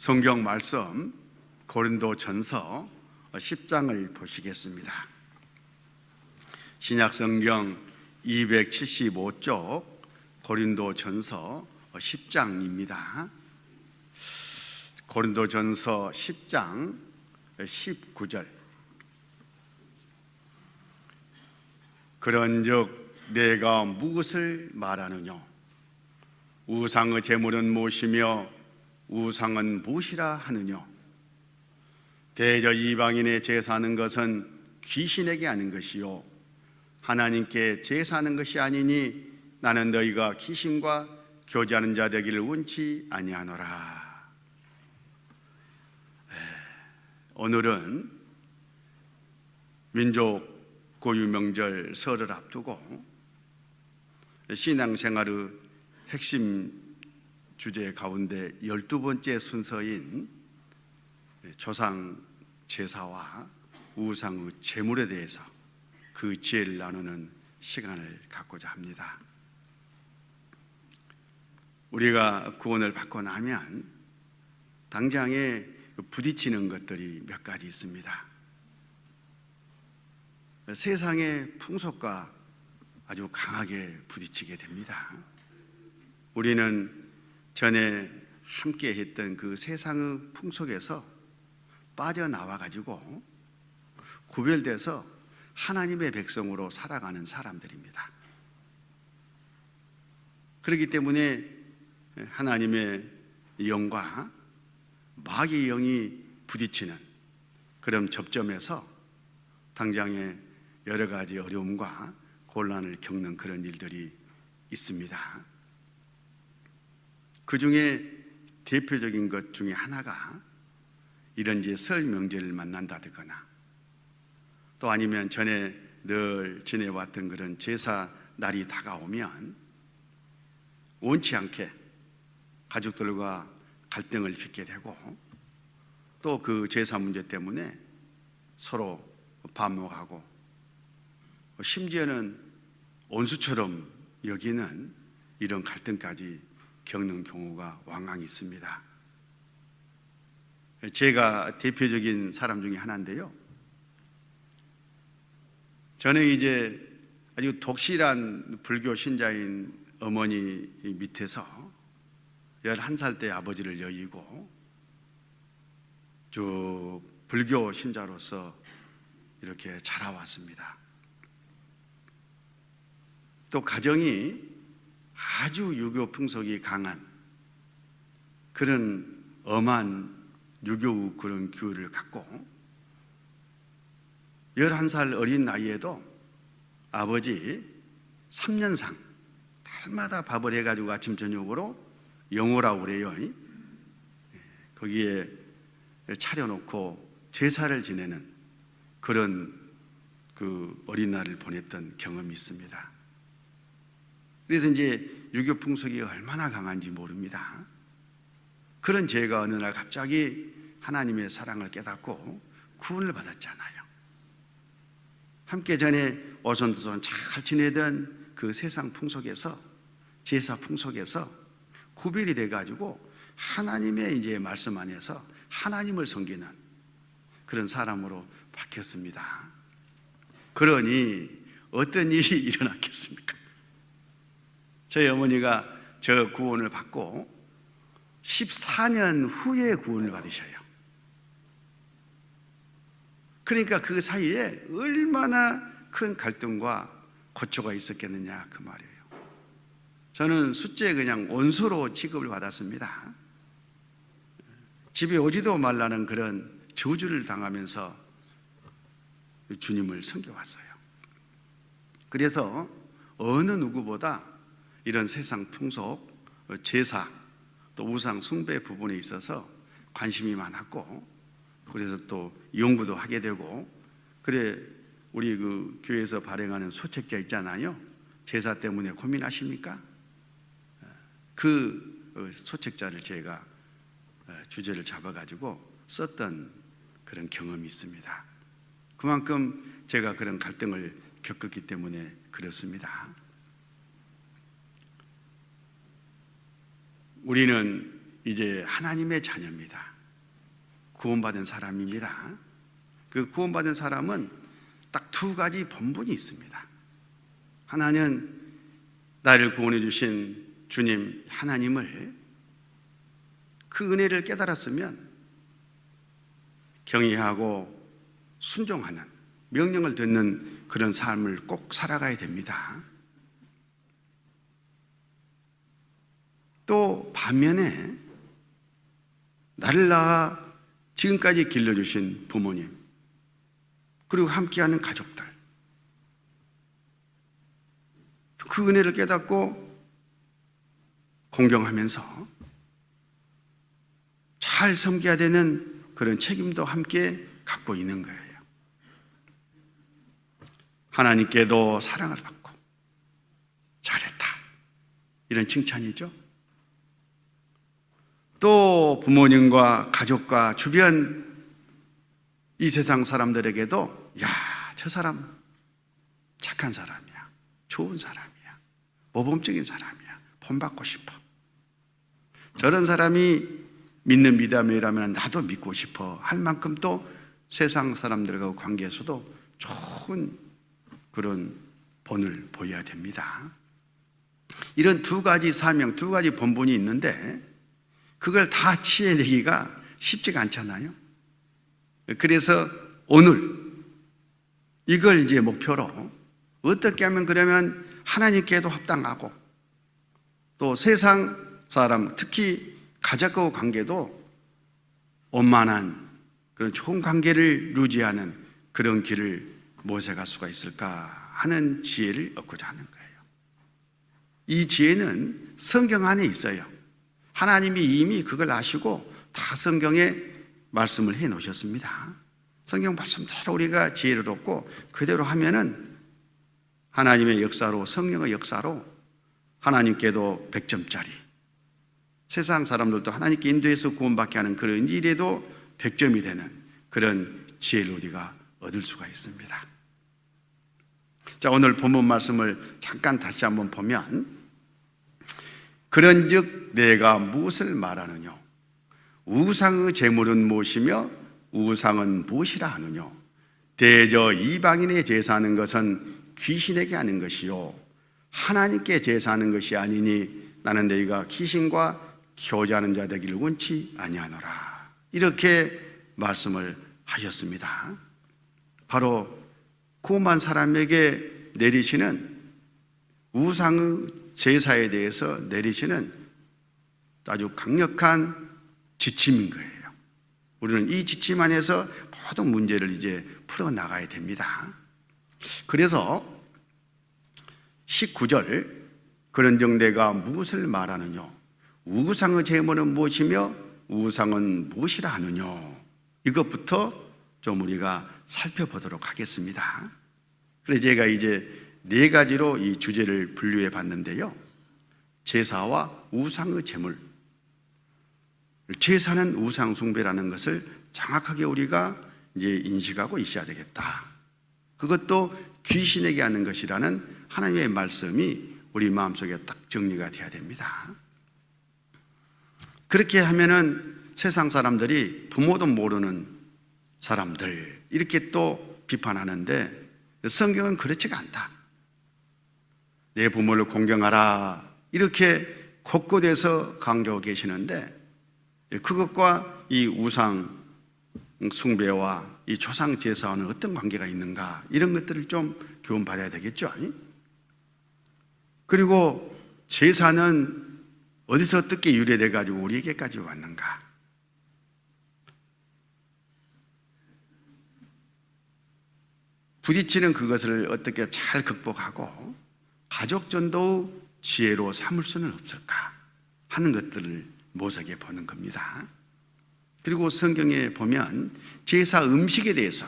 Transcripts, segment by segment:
성경 말씀 고린도전서 10장을 보시겠습니다. 신약 성경 275쪽 고린도전서 10장입니다. 고린도전서 10장 19절. 그런즉 내가 무엇을 말하느냐? 우상의 제물은 무엇이며 우상은 무엇이라 하느냐? 대저 이방인의 제사하는 것은 귀신에게 하는 것이요 하나님께 제사하는 것이 아니니 나는 너희가 귀신과 교제하는 자 되기를 원치 아니하노라. 오늘은 민족 고유명절 설을 앞두고 신앙생활의 핵심 주제 가운데 12번째 순서인 조상 제사와 우상의 제물에 대해서 그 지혜를 나누는 시간을 갖고자 합니다. 우리가 구원을 받고 나면 당장에 부딪히는 것들이 몇 가지 있습니다. 세상의 풍속과 아주 강하게 부딪히게 됩니다. 우리는 전에 함께 했던 그 세상의 풍속에서 빠져나와 가지고 구별돼서 하나님의 백성으로 살아가는 사람들입니다. 그렇기 때문에 하나님의 영과 마귀의 영이 부딪히는 그런 접점에서 당장에 여러 가지 어려움과 곤란을 겪는 그런 일들이 있습니다. 그 중에 대표적인 것 중에 하나가 이런 이제 설 명절을 만난다거나 또 아니면 전에 늘 지내왔던 그런 제사 날이 다가오면 원치 않게 가족들과 갈등을 빚게 되고 또 그 제사 문제 때문에 서로 반목하고 심지어는 원수처럼 여기는 이런 갈등까지 겪는 경우가 왕왕 있습니다. 제가 대표적인 사람 중에 하나인데요. 저는 이제 아주 독실한 불교 신자인 어머니 밑에서 11살 때 아버지를 여의고 쭉 불교 신자로서 이렇게 자라왔습니다. 또 가정이 아주 유교 풍속이 강한 그런 엄한 유교 그런 교육을 갖고 11살 어린 나이에도 아버지 3년상 달마다 밥을 해가지고 아침 저녁으로 영호라고 그래요. 거기에 차려놓고 제사를 지내는 그런 그 어린 날을 보냈던 경험이 있습니다. 그래서 이제 유교 풍속이 얼마나 강한지 모릅니다. 그런 제가 어느 날 갑자기 하나님의 사랑을 깨닫고 구원을 받았잖아요. 함께 전에 오손도손 잘 지내던 그 세상 풍속에서 제사 풍속에서 구별이 돼가지고 하나님의 이제 말씀 안에서 하나님을 섬기는 그런 사람으로 바뀌었습니다. 그러니 어떤 일이 일어났겠습니까? 저희 어머니가 저 구원을 받고 14년 후에 구원을 받으셔요. 그러니까 그 사이에 얼마나 큰 갈등과 고초가 있었겠느냐 그 말이에요. 저는 숫째 그냥 원소로 취급을 받았습니다. 집에 오지도 말라는 그런 저주를 당하면서 주님을 섬겨왔어요. 그래서 어느 누구보다 이런 세상 풍속, 제사, 또 우상 숭배 부분에 있어서 관심이 많았고 그래서 또 연구도 하게 되고 그래 우리 그 교회에서 발행하는 소책자 있잖아요. 제사 때문에 고민하십니까? 그 소책자를 제가 주제를 잡아가지고 썼던 그런 경험이 있습니다. 그만큼 제가 그런 갈등을 겪었기 때문에 그렇습니다. 우리는 이제 하나님의 자녀입니다. 구원받은 사람입니다. 그 구원받은 사람은 딱 두 가지 본분이 있습니다. 하나는 나를 구원해 주신 주님 하나님을, 그 은혜를 깨달았으면 경외하고 순종하는, 명령을 듣는 그런 삶을 꼭 살아가야 됩니다. 또 반면에 나를 낳아 지금까지 길러주신 부모님, 그리고 함께하는 가족들, 그 은혜를 깨닫고 공경하면서 잘 섬겨야 되는 그런 책임도 함께 갖고 있는 거예요. 하나님께도 사랑을 받고 잘했다, 이런 칭찬이죠. 또 부모님과 가족과 주변 이 세상 사람들에게도 야, 저 사람 착한 사람이야, 좋은 사람이야, 모범적인 사람이야, 본받고 싶어, 저런 사람이 믿는 믿음이라면 나도 믿고 싶어 할 만큼 또 세상 사람들과 관계에서도 좋은 그런 본을 보여야 됩니다. 이런 두 가지 사명, 두 가지 본분이 있는데 그걸 다 취해내기가 쉽지가 않잖아요. 그래서 오늘 이걸 이제 목표로 어떻게 하면 그러면 하나님께도 합당하고 또 세상 사람, 특히 가족과 관계도 원만한 그런 좋은 관계를 유지하는 그런 길을 모색할 수가 있을까 하는 지혜를 얻고자 하는 거예요. 이 지혜는 성경 안에 있어요. 하나님이 이미 그걸 아시고 다 성경에 말씀을 해 놓으셨습니다. 성경 말씀대로 우리가 지혜를 얻고 그대로 하면은 하나님의 역사로, 성령의 역사로 하나님께도 100점짜리, 세상 사람들도 하나님께 인도해서 구원받게 하는 그런 일에도 100점이 되는 그런 지혜를 우리가 얻을 수가 있습니다. 자, 오늘 본문 말씀을 잠깐 다시 한번 보면, 그런즉 내가 무엇을 말하느냐? 우상의 제물은 무엇이며 우상은 무엇이라 하느냐? 대저 이방인의 제사하는 것은 귀신에게 하는 것이요 하나님께 제사하는 것이 아니니 나는 너희가 귀신과 교제하는 자 되기를 원치 아니하노라. 이렇게 말씀을 하셨습니다. 바로 구원한 사람에게 내리시는 우상의 제사에 대해서 내리시는 아주 강력한 지침인 거예요. 우리는 이 지침 안에서 모든 문제를 이제 풀어나가야 됩니다. 그래서 19절, 그런즉 내가 무엇을 말하느냐? 우상의 제물은 무엇이며 우상은 무엇이라 하느냐? 이것부터 좀 우리가 살펴보도록 하겠습니다. 그래서 제가 이제 네 가지로 이 주제를 분류해 봤는데요. 제사와 우상의 제물. 제사는 우상 숭배라는 것을 정확하게 우리가 이제 인식하고 있어야 되겠다. 그것도 귀신에게 하는 것이라는 하나님의 말씀이 우리 마음속에 딱 정리가 돼야 됩니다. 그렇게 하면은 세상 사람들이 부모도 모르는 사람들 이렇게 또 비판하는데, 성경은 그렇지가 않다. 내 부모를 공경하라 이렇게 곳곳에서 강조하고 계시는데, 그것과 이 우상 숭배와 이 조상 제사와는 어떤 관계가 있는가, 이런 것들을 좀 교훈받아야 되겠죠. 그리고 제사는 어디서 어떻게 유래돼 가지고 우리에게까지 왔는가? 부딪히는 그것을 어떻게 잘 극복하고 가족전도의 지혜로 삼을 수는 없을까 하는 것들을 모색해 보는 겁니다. 그리고 성경에 보면 제사 음식에 대해서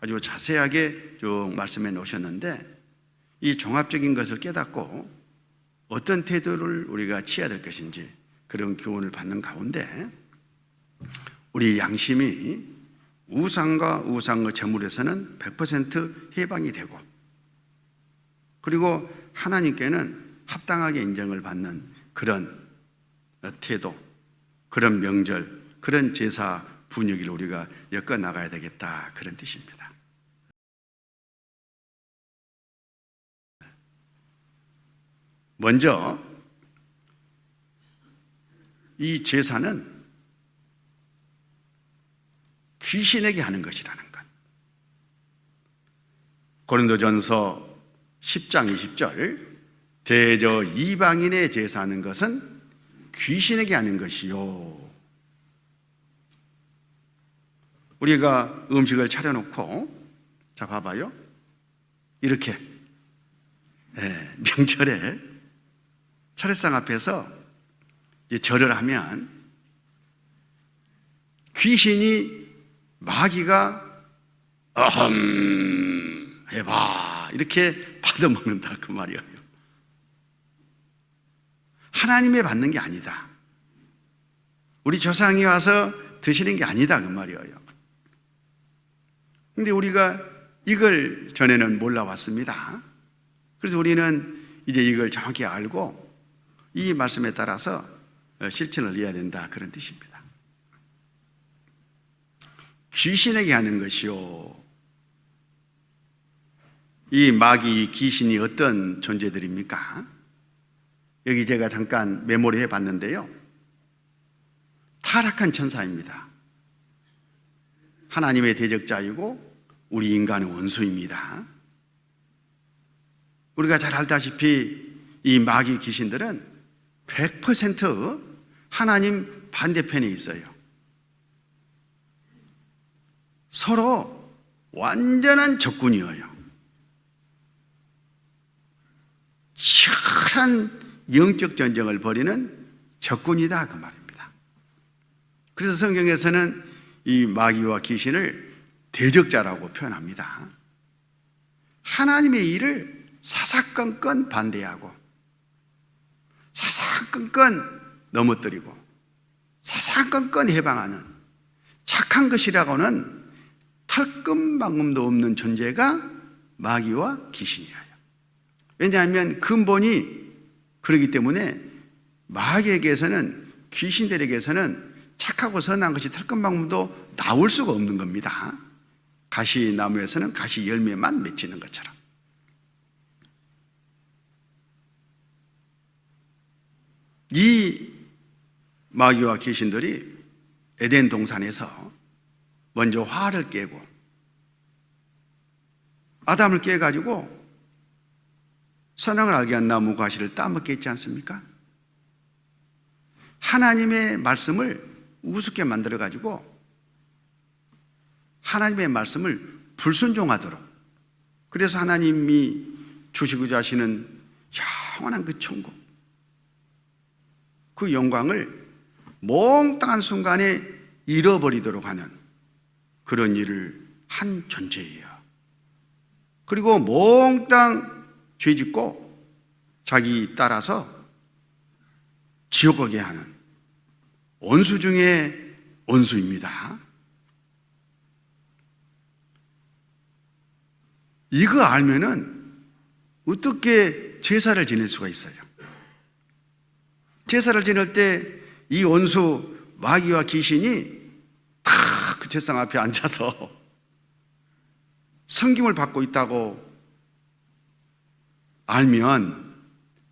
아주 자세하게 쭉 말씀해 놓으셨는데, 이 종합적인 것을 깨닫고 어떤 태도를 우리가 취해야 될 것인지 그런 교훈을 받는 가운데, 우리 양심이 우상과 우상의 제물에서는 100% 해방이 되고, 그리고 하나님께는 합당하게 인정을 받는 그런 태도, 그런 명절, 그런 제사 분위기를 우리가 엮어 나가야 되겠다, 그런 뜻입니다. 먼저 이 제사는 귀신에게 하는 것이라는 것. 고린도전서 10장 20절, 대저 이방인의 제사하는 것은 귀신에게 하는 것이요. 우리가 음식을 차려놓고, 자 봐봐요, 이렇게 명절에 차례상 앞에서 이제 절을 하면 귀신이, 마귀가 어흠 해봐 이렇게 받아먹는다, 그 말이에요. 하나님의 받는 게 아니다, 우리 조상이 와서 드시는 게 아니다, 그 말이에요. 근데 우리가 이걸 전에는 몰라왔습니다. 그래서 우리는 이제 이걸 정확히 알고 이 말씀에 따라서 실천을 해야 된다, 그런 뜻입니다. 귀신에게 하는 것이요. 이 마귀, 귀신이 어떤 존재들입니까? 여기 제가 잠깐 메모를 해봤는데요, 타락한 천사입니다. 하나님의 대적자이고 우리 인간의 원수입니다. 우리가 잘 알다시피 이 마귀 귀신들은 100% 하나님 반대편에 있어요. 서로 완전한 적군이에요. 치열한 영적 전쟁을 벌이는 적군이다, 그 말입니다. 그래서 성경에서는 이 마귀와 귀신을 대적자라고 표현합니다. 하나님의 일을 사사건건 반대하고 사사건건 넘어뜨리고 사사건건 해방하는 착한 것이라고는 털끝만큼도 없는 존재가 마귀와 귀신이에요. 왜냐하면 근본이 그렇기 때문에 마귀에게서는, 귀신들에게서는 착하고 선한 것이 털끝만큼도 나올 수가 없는 겁니다. 가시나무에서는 가시 열매만 맺히는 것처럼. 이 마귀와 귀신들이 에덴 동산에서 먼저 화를 깨고 아담을 깨가지고 선악을 알게 한 나무 가시를 따먹게 했지 않습니까? 하나님의 말씀을 우습게 만들어가지고 하나님의 말씀을 불순종하도록, 그래서 하나님이 주시고자 하시는 영원한 그 천국, 그 영광을 몽땅한 순간에 잃어버리도록 하는 그런 일을 한 존재예요. 그리고 몽땅 죄짓고 자기 따라서 지옥 가게 하는 원수 중에 원수입니다. 이거 알면은 어떻게 제사를 지낼 수가 있어요? 제사를 지낼 때 이 원수 마귀와 귀신이 다 그 제상 앞에 앉아서 섬김을 받고 있다고 알면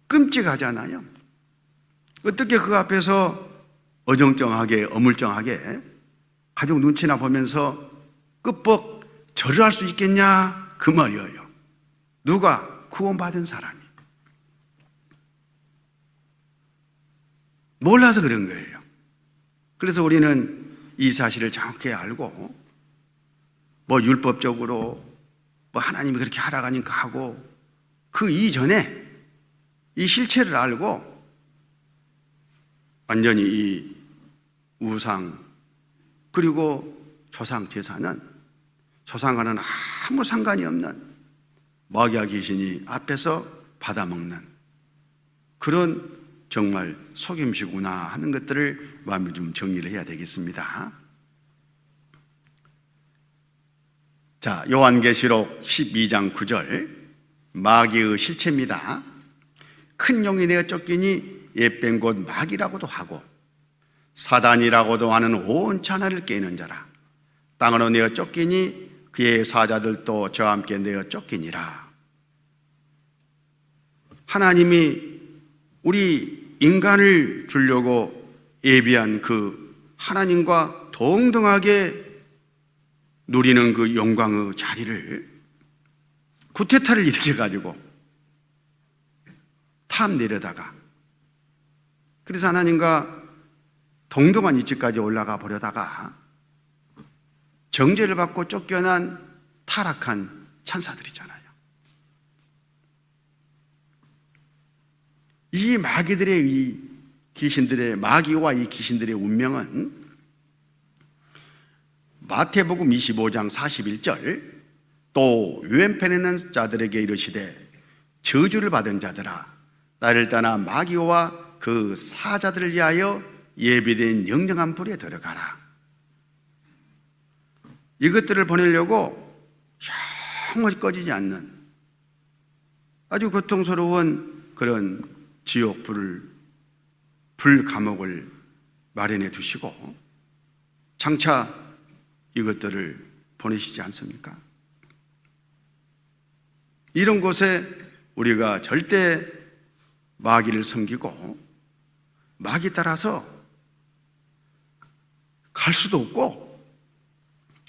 끔찍하잖아요. 어떻게 그 앞에서 어정쩡하게, 어물쩡하게 가족 눈치나 보면서 끄뻑 절을 할 수 있겠냐, 그 말이에요. 누가? 구원받은 사람이. 몰라서 그런 거예요. 그래서 우리는 이 사실을 정확히 알고 뭐 율법적으로 뭐 하나님이 그렇게 하라고 하니까 하고, 그 이전에 이 실체를 알고 완전히 이 우상 그리고 조상 제사는 조상과는 아무 상관이 없는 마귀와 귀신이 앞에서 받아먹는 그런 정말 속임수구나 하는 것들을 마음에 좀 정리를 해야 되겠습니다. 자, 요한계시록 12장 9절, 마귀의 실체입니다. 큰 용이 되어 쫓기니 옛뱀 곧 마귀라고도 하고 사단이라고도 하는 온 천하를 깨는 자라. 땅으로 내어 쫓기니 그의 사자들도 저와 함께 내어 쫓기니라. 하나님이 우리 인간을 주려고 예비한 그 하나님과 동등하게 누리는 그 영광의 자리를 구테타를 일으켜가지고 탐내려다가, 그래서 하나님과 동등한 위치까지 올라가 보려다가 정죄를 받고 쫓겨난 타락한 천사들이잖아요. 이 마귀들의, 이 귀신들의, 마귀와 이 귀신들의 운명은 마태복음 25장 41절, 또 유엔펜에 있는 자들에게 이르시되 저주를 받은 자들아, 나를 떠나 마귀와 그 사자들을 위하여 예비된 영영한 불에 들어가라. 이것들을 보내려고 영원히 꺼지지 않는 아주 고통스러운 그런 지옥 불 감옥을 마련해 두시고 장차 이것들을 보내시지 않습니까? 이런 곳에 우리가 절대 마귀를 섬기고 마귀 따라서 갈 수도 없고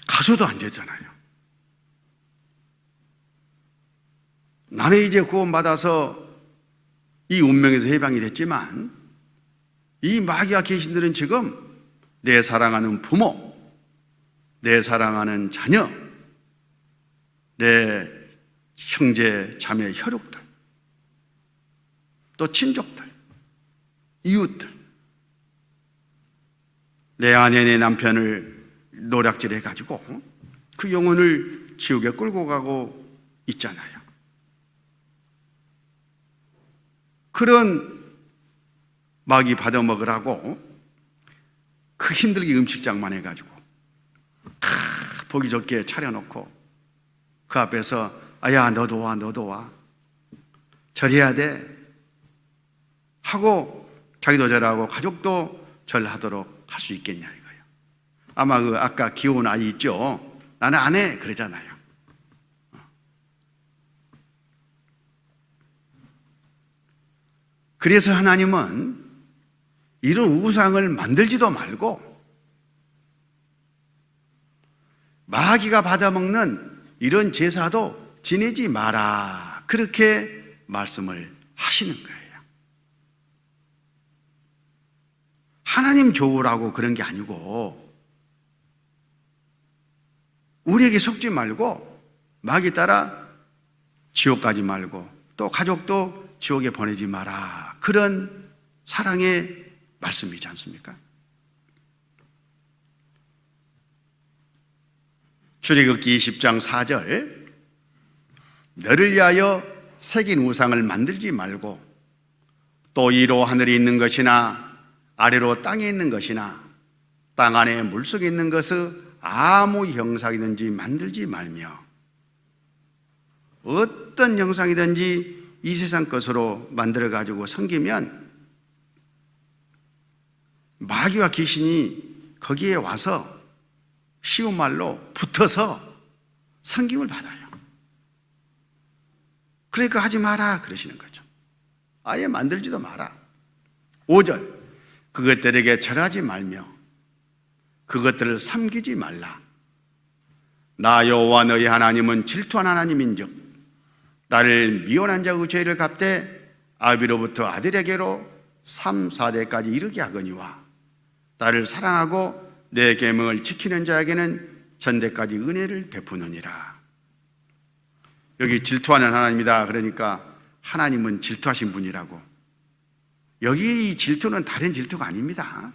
가서도 안 되잖아요. 나는 이제 구원받아서 이 운명에서 해방이 됐지만 이 마귀와 귀신들은 지금 내 사랑하는 부모, 내 사랑하는 자녀, 내 형제, 자매, 혈육들, 또 친족들, 이웃들, 내 아내, 내 남편을 노략질해가지고 그 영혼을 지옥에 끌고 가고 있잖아요. 그런 마귀 받아먹으라고 그 힘들게 음식장만 해가지고 보기 좋게 차려놓고 그 앞에서 아야 너도 와, 너도 와, 절해야 돼 하고 자기도 절하고 가족도 절하도록 할 수 있겠냐 이거예요. 아마 그 아까 귀여운 아이 있죠? 나는 안 해 그러잖아요. 그래서 하나님은 이런 우상을 만들지도 말고 마귀가 받아먹는 이런 제사도 지내지 마라, 그렇게 말씀을 하시는 거예요. 하나님 좋으라고 그런 게 아니고 우리에게 속지 말고 마귀 따라 지옥 가지 말고 또 가족도 지옥에 보내지 마라, 그런 사랑의 말씀이지 않습니까? 출애굽기 20장 4절, 너를 위하여 새긴 우상을 만들지 말고 또 위로 하늘에 있는 것이나 아래로 땅에 있는 것이나 땅 안에 물속에 있는 것을 아무 형상이든지 만들지 말며, 어떤 형상이든지 이 세상 것으로 만들어 가지고 섬기면 마귀와 귀신이 거기에 와서 쉬운 말로 붙어서 섬김을 받아요. 그러니까 하지 마라 그러시는 거죠. 아예 만들지도 마라. 5절, 그것들에게 절하지 말며 그것들을 섬기지 말라. 나 여호와 너희 하나님은 질투한 하나님인즉 나를 미워한 자의 죄를 갚되 아비로부터 아들에게로 3, 4대까지 이르게 하거니와 나를 사랑하고 내 계명을 지키는 자에게는 전대까지 은혜를 베푸느니라. 여기 질투하는 하나님이다 그러니까 하나님은 질투하신 분이라고. 여기 이 질투는 다른 질투가 아닙니다.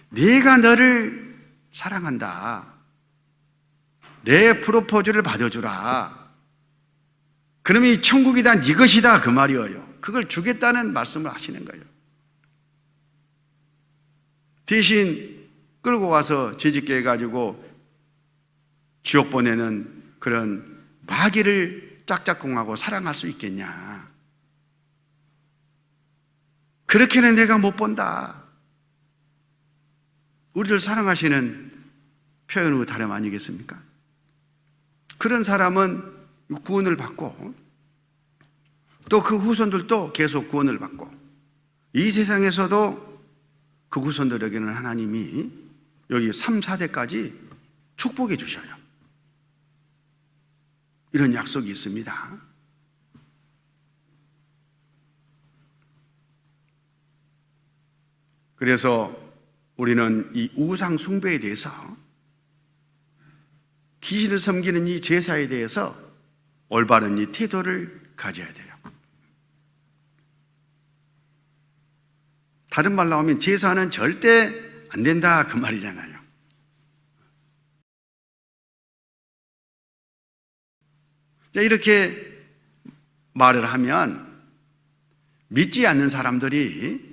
내가 너를 사랑한다, 내 프로포즈를 받아주라, 그러면 이 천국이다, 네 것이다 그 말이에요. 그걸 주겠다는 말씀을 하시는 거예요. 대신 끌고 가서 죄짓게 해가지고 지옥 보내는 그런 마귀를 짝짝꿍하고 사랑할 수 있겠냐. 그렇게는 내가 못 본다. 우리를 사랑하시는 표현으로 다름 아니겠습니까? 그런 사람은 구원을 받고 또 그 후손들도 계속 구원을 받고 이 세상에서도 그 후손들에게는 하나님이 여기 3, 4대까지 축복해 주셔요. 이런 약속이 있습니다. 그래서 우리는 이 우상 숭배에 대해서, 귀신을 섬기는 이 제사에 대해서 올바른 이 태도를 가져야 돼요. 다른 말로 하면 제사는 절대 안 된다 그 말이잖아요. 자, 이렇게 말을 하면 믿지 않는 사람들이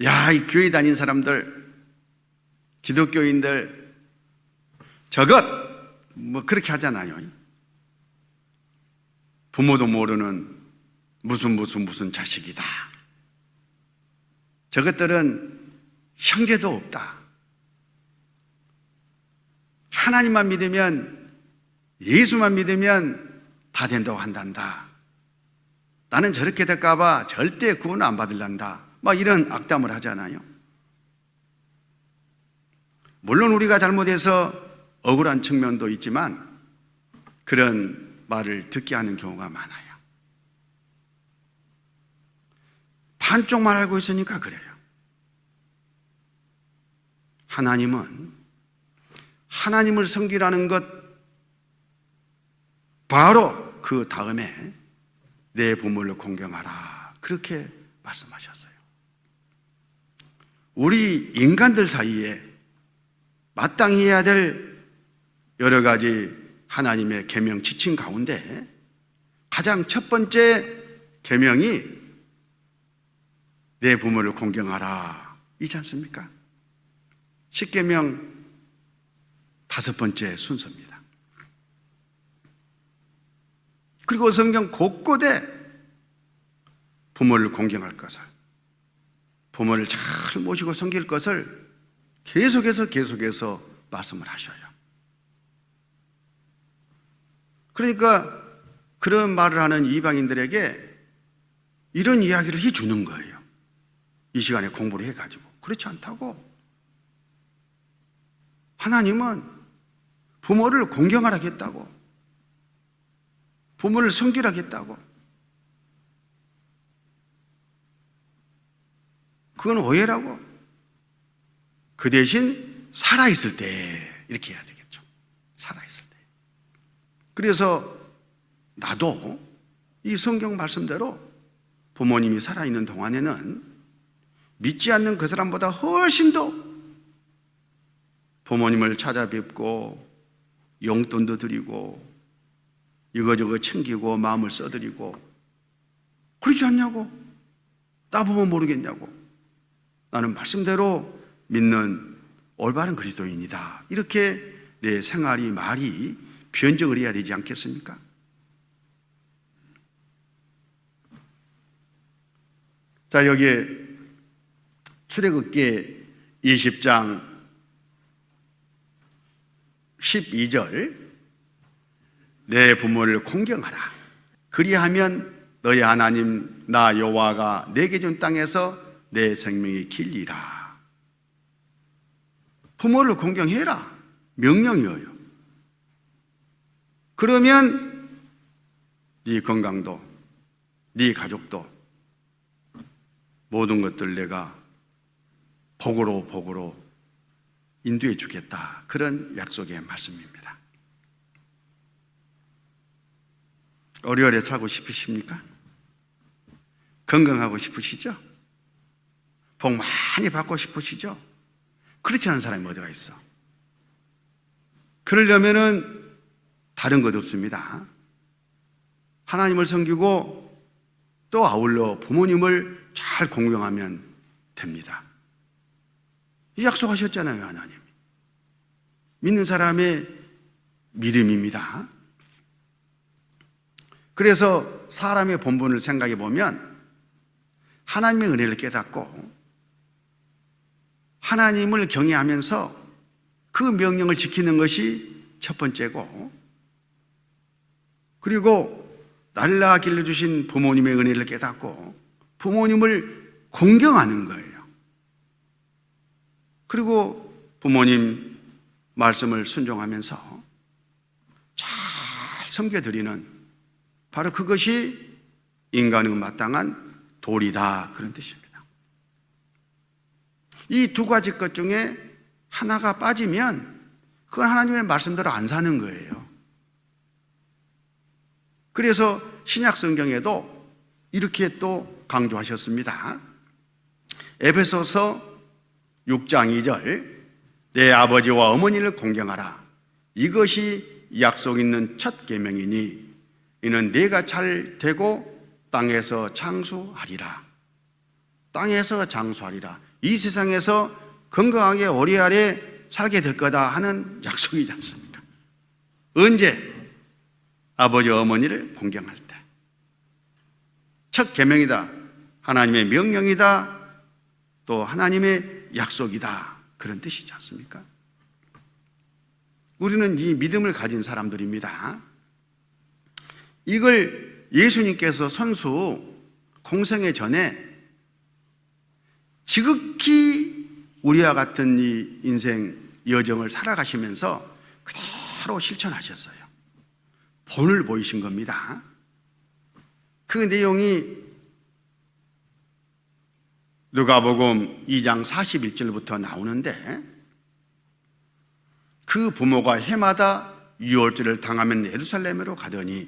야, 이 교회 다닌 사람들, 기독교인들 저것 뭐 그렇게 하잖아요. 부모도 모르는 무슨 자식이다. 저것들은 형제도 없다. 하나님만 믿으면, 예수만 믿으면 다 된다고 한단다. 나는 저렇게 될까봐 절대 구원 안 받을란다. 막 이런 악담을 하잖아요. 물론 우리가 잘못해서 억울한 측면도 있지만 그런 말을 듣게 하는 경우가 많아요. 반쪽만 알고 있으니까 그래요. 하나님은 하나님을 섬기라는 것 바로 그 다음에 내 부모를 공경하라, 그렇게 말씀하셨어요. 우리 인간들 사이에 마땅히 해야 될 여러 가지 하나님의 계명 지침 가운데 가장 첫 번째 계명이 내 부모를 공경하라 이지 않습니까? 십계명 5번째 순서입니다. 그리고 성경 곳곳에 부모를 공경할 것을, 부모를 잘 모시고 섬길 것을 계속해서 말씀을 하셔요. 그러니까 그런 말을 하는 이방인들에게 이런 이야기를 해주는 거예요. 이 시간에 공부를 해가지고. 그렇지 않다고. 하나님은 부모를 공경하라겠다고, 부모를 섬기라겠다고. 그건 오해라고. 그 대신 살아있을 때 이렇게 해야 되겠죠. 살아있을 때. 그래서 나도 이 성경 말씀대로 부모님이 살아있는 동안에는 믿지 않는 그 사람보다 훨씬 더 부모님을 찾아뵙고 용돈도 드리고 이거저거 챙기고 마음을 써드리고, 그렇지 않냐고. 나 보면 모르겠냐고. 나는 말씀대로 믿는 올바른 그리스도인이다. 이렇게 내 생활이, 말이 변증을 해야 되지 않겠습니까? 자, 여기에 출애굽기 20장 12절, 내 부모를 공경하라. 그리하면 너희 하나님 나 여호와가 내게 준 땅에서 내 생명이 길리라. 부모를 공경해라. 명령이에요. 그러면 네 건강도, 네 가족도, 모든 것들 내가 복으로 인도해 주겠다. 그런 약속의 말씀입니다. 오래오래 살고 싶으십니까? 건강하고 싶으시죠? 복 많이 받고 싶으시죠? 그렇지 않은 사람이 어디가 있어? 그러려면은 다른 것 없습니다. 하나님을 섬기고 또 아울러 부모님을 잘 공경하면 됩니다. 이 약속하셨잖아요, 하나님. 믿는 사람의 믿음입니다. 그래서 사람의 본분을 생각해 보면 하나님의 은혜를 깨닫고 하나님을 경외하면서 그 명령을 지키는 것이 첫 번째고, 그리고 나를 낳아 길러주신 부모님의 은혜를 깨닫고 부모님을 공경하는 거예요. 그리고 부모님 말씀을 순종하면서 잘 섬겨드리는, 바로 그것이 인간의 마땅한 도리다, 그런 뜻입니다. 이 두 가지 것 중에 하나가 빠지면 그건 하나님의 말씀대로 안 사는 거예요. 그래서 신약 성경에도 이렇게 또 강조하셨습니다. 에베소서 6장 2절, 내 아버지와 어머니를 공경하라. 이것이 약속 있는 첫 계명이니 이는 네가 잘 되고 땅에서 장수하리라. 땅에서 장수하리라. 이 세상에서 건강하게 오래오래 살게 될 거다 하는 약속이지 않습니까? 언제? 아버지 어머니를 공경할 때. 첫 계명이다, 하나님의 명령이다, 또 하나님의 약속이다, 그런 뜻이지 않습니까? 우리는 이 믿음을 가진 사람들입니다. 이걸 예수님께서 선수 공생애 전에 지극히 우리와 같은 이 인생 여정을 살아가시면서 그대로 실천하셨어요. 본을 보이신 겁니다. 그 내용이 누가복음 2장 41절부터 나오는데, 그 부모가 해마다 유월절을 당하면 예루살렘으로 가더니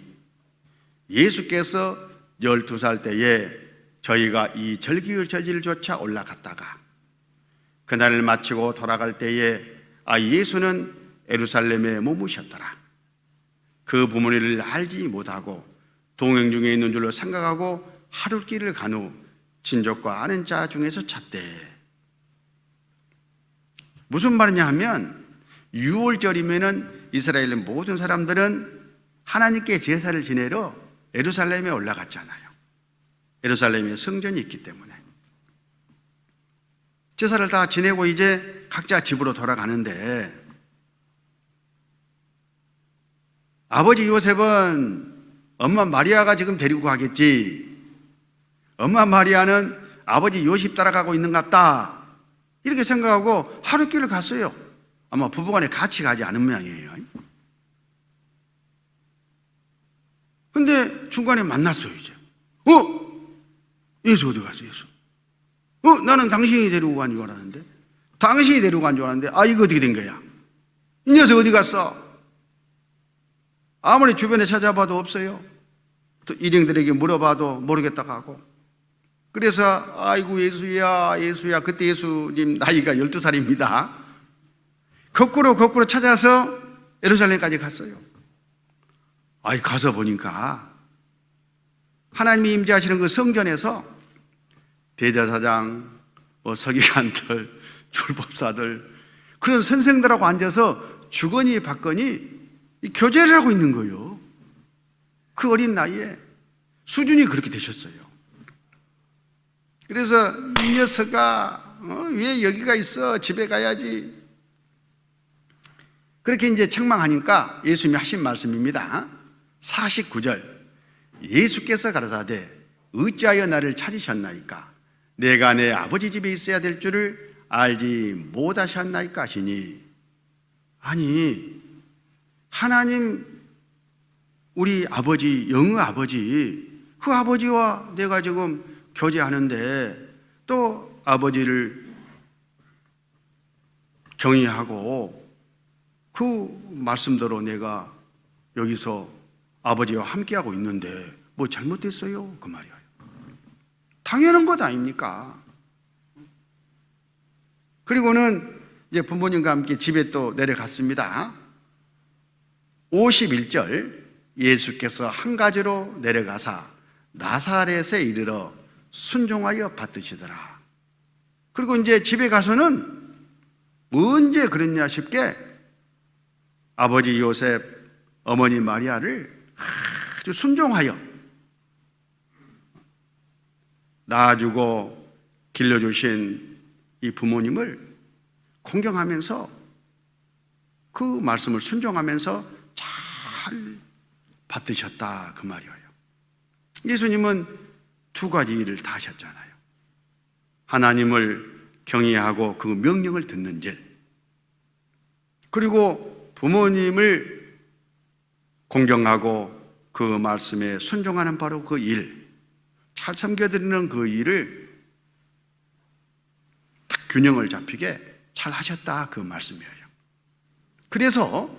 예수께서 12살 때에 저희가 이 절기의 저지를조차 올라갔다가 그날을 마치고 돌아갈 때에 예수는 예루살렘에 머무셨더라. 그 부모님을 알지 못하고 동행 중에 있는 줄로 생각하고 하룻길을 간 후 친족과 아는 자 중에서 찾되. 무슨 말이냐 하면, 유월절이면은 이스라엘의 모든 사람들은 하나님께 제사를 지내러 예루살렘에 올라갔잖아요. 예루살렘에 성전이 있기 때문에 제사를 다 지내고 이제 각자 집으로 돌아가는데, 아버지 요셉은 엄마 마리아가 지금 데리고 가겠지, 엄마 마리아는 아버지 요셉 따라가고 있는 것 같다, 이렇게 생각하고 하룻길을 갔어요. 아마 부부간에 같이 가지 않은 모양이에요. 근데 중간에 만났어요. 이제 예수 어디 갔어? 예수 나는 당신이 데리고 간 줄 알았는데, 당신이 데리고 간 줄 알았는데, 이거 어떻게 된 거야? 이 녀석 어디 갔어? 아무리 주변에 찾아봐도 없어요. 또 일행들에게 물어봐도 모르겠다고 하고. 그래서 아이고 예수야. 그때 예수님 나이가 12살입니다 거꾸로 찾아서 예루살렘까지 갔어요. 가서 보니까 하나님이 임재하시는 그 성전에서 대제사장, 서기관들, 율법사들, 그런 선생들하고 앉아서 주거니 받거니 교제를 하고 있는 거예요. 그 어린 나이에 수준이 그렇게 되셨어요. 그래서 이 녀석아, 왜 여기가 있어? 집에 가야지. 그렇게 이제 책망하니까 예수님이 하신 말씀입니다. 49절, 예수께서 가라사대 어찌하여 나를 찾으셨나이까? 내가 내 아버지 집에 있어야 될 줄을 알지 못하셨나이까 하시니. 아니, 하나님 우리 아버지, 영의 아버지, 그 아버지와 내가 지금 교제하는데 또 아버지를 경외하고 그 말씀대로 내가 여기서 아버지와 함께하고 있는데 뭐 잘못됐어요? 그 말이에요. 당연한 것 아닙니까? 그리고는 이제 부모님과 함께 집에 또 내려갔습니다. 51절, 예수께서 한 가지로 내려가사 나사렛에 이르러 순종하여 받으시더라. 그리고 이제 집에 가서는 언제 그랬냐 싶게 아버지 요셉, 어머니 마리아를 아주 순종하여 낳아주고 길러주신 이 부모님을 공경하면서 그 말씀을 순종하면서 잘 받드셨다 그 말이에요. 예수님은 두 가지 일을 다 하셨잖아요. 하나님을 경외하고 그 명령을 듣는 일, 그리고 부모님을 공경하고 그 말씀에 순종하는 바로 그 일, 잘 섬겨드리는 그 일을 딱 균형을 잡히게 잘 하셨다 그 말씀이에요. 그래서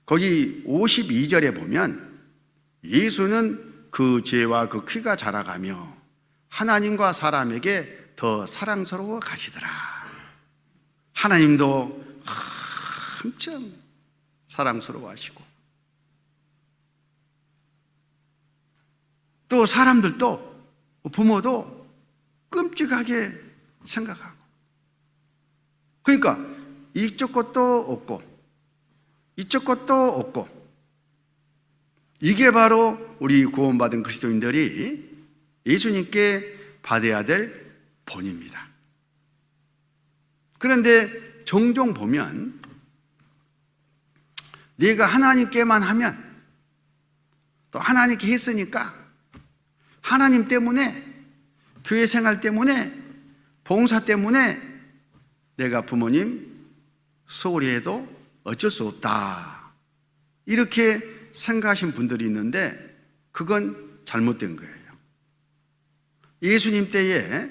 거기 52절에 보면 예수는 그 죄와 그 키가 자라가며 하나님과 사람에게 더 사랑스러워 가시더라. 하나님도 엄청 사랑스러워 하시고 또 사람들도 부모도 끔찍하게 생각하고, 그러니까 이쪽 것도 없고 이쪽 것도 없고, 이게 바로 우리 구원받은 그리스도인들이 예수님께 받아야 될 본입니다. 그런데 종종 보면 네가 하나님께만 하면, 또 하나님께 했으니까 하나님 때문에, 교회 생활 때문에, 봉사 때문에 내가 부모님 소홀히 해도 어쩔 수 없다, 이렇게 생각하신 분들이 있는데 그건 잘못된 거예요. 예수님 때에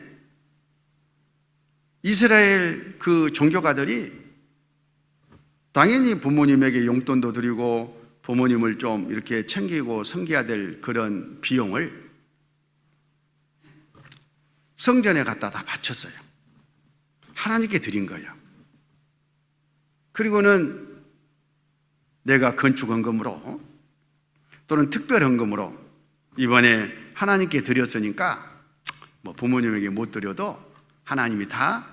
이스라엘 그 종교가들이 당연히 부모님에게 용돈도 드리고 부모님을 좀 이렇게 챙기고 섬겨야 될 그런 비용을 성전에 갖다 다 바쳤어요. 하나님께 드린 거예요. 그리고는 내가 건축헌금으로 또는 특별헌금으로 이번에 하나님께 드렸으니까 뭐 부모님에게 못 드려도 하나님이 다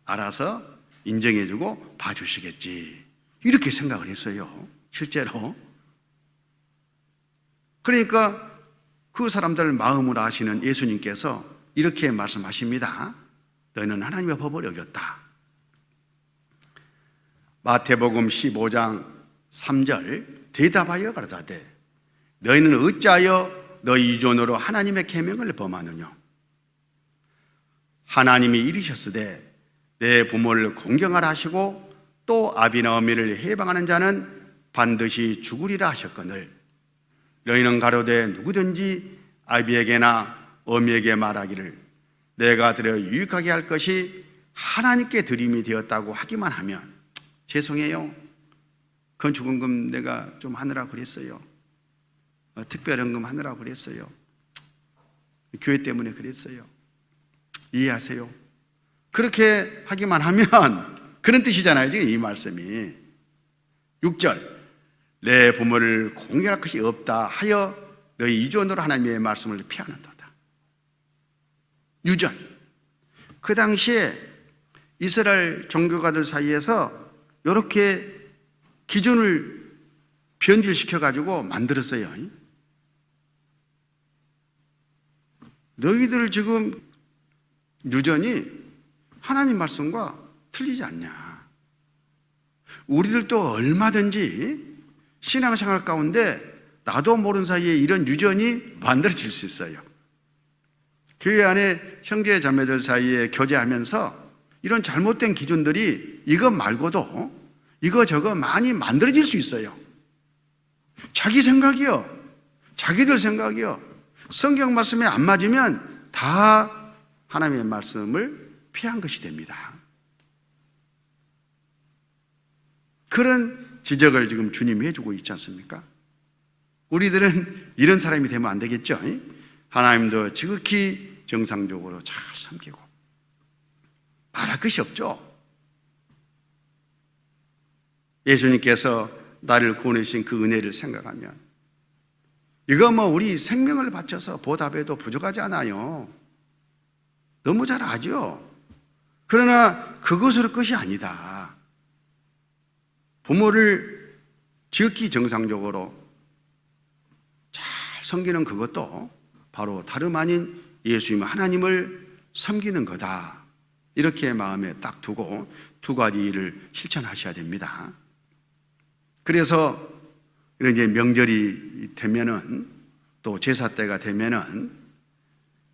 알아서 인정해주고 봐주시겠지, 이렇게 생각을 했어요. 실제로. 그러니까 그 사람들 마음을 아시는 예수님께서 이렇게 말씀하십니다. 너희는 하나님의 법을 어겼다. 마태복음 15장 3절 대답하여 가라사대 너희는 어찌하여 너희 유전으로 하나님의 계명을 범하느냐. 하나님이 이르셨으되 내 부모를 공경하라 하시고 또 아비나 어미를 해방하는 자는 반드시 죽으리라 하셨거늘 너희는 가로되 누구든지 아비에게나 어미에게 말하기를 내가 드려 유익하게 할 것이 하나님께 드림이 되었다고 하기만 하면, 죄송해요, 건축헌금 내가 좀 하느라 그랬어요, 특별헌금 하느라 그랬어요, 교회 때문에 그랬어요, 이해하세요? 그렇게 하기만 하면 그런 뜻이잖아요, 지금 이 말씀이. 6절 내 부모를 공경할 것이 없다 하여 너희 이전으로 하나님의 말씀을 피하는도다. 유전, 그 당시에 이스라엘 종교가들 사이에서 이렇게 기준을 변질시켜가지고 만들었어요. 너희들 지금 유전이 하나님 말씀과 틀리지 않냐. 우리들도 얼마든지 신앙생활 가운데 나도 모르는 사이에 이런 유전이 만들어질 수 있어요. 교회 안에 형제 자매들 사이에 교제하면서 이런 잘못된 기준들이 이것 말고도 이거 저거 많이 만들어질 수 있어요. 자기 생각이요, 자기들 생각이요, 성경 말씀에 안 맞으면 다 하나님의 말씀을 피한 것이 됩니다. 그런 지적을 지금 주님이 해주고 있지 않습니까? 우리들은 이런 사람이 되면 안 되겠죠. 하나님도 지극히 정상적으로 잘 섬기고 말할 것이 없죠. 예수님께서 나를 구원해주신 그 은혜를 생각하면 이거 뭐 우리 생명을 바쳐서 보답해도 부족하지 않아요. 너무 잘 아죠. 그러나 그것으로 끝이 아니다. 부모를 지극히 정상적으로 잘 섬기는 그것도 바로 다름 아닌 예수님 하나님을 섬기는 거다. 이렇게 마음에 딱 두고 두 가지 일을 실천하셔야 됩니다. 그래서 이런 이제 명절이 되면은, 또 제사 때가 되면은,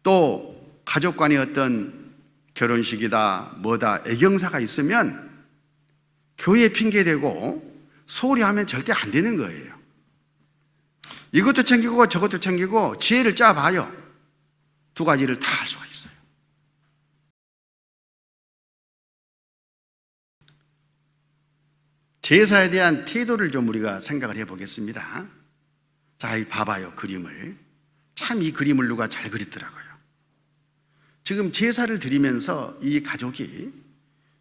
또 가족 간의 어떤 결혼식이다 뭐다 애경사가 있으면 교회 핑계대고 소홀히 하면 절대 안 되는 거예요. 이것도 챙기고 저것도 챙기고 지혜를 짜봐요. 두 가지를 다 할 수가 있어요. 제사에 대한 태도를 좀 우리가 생각을 해보겠습니다. 자, 이 봐봐요, 그림을. 참 이 그림을 누가 잘 그렸더라고요. 지금 제사를 드리면서 이 가족이,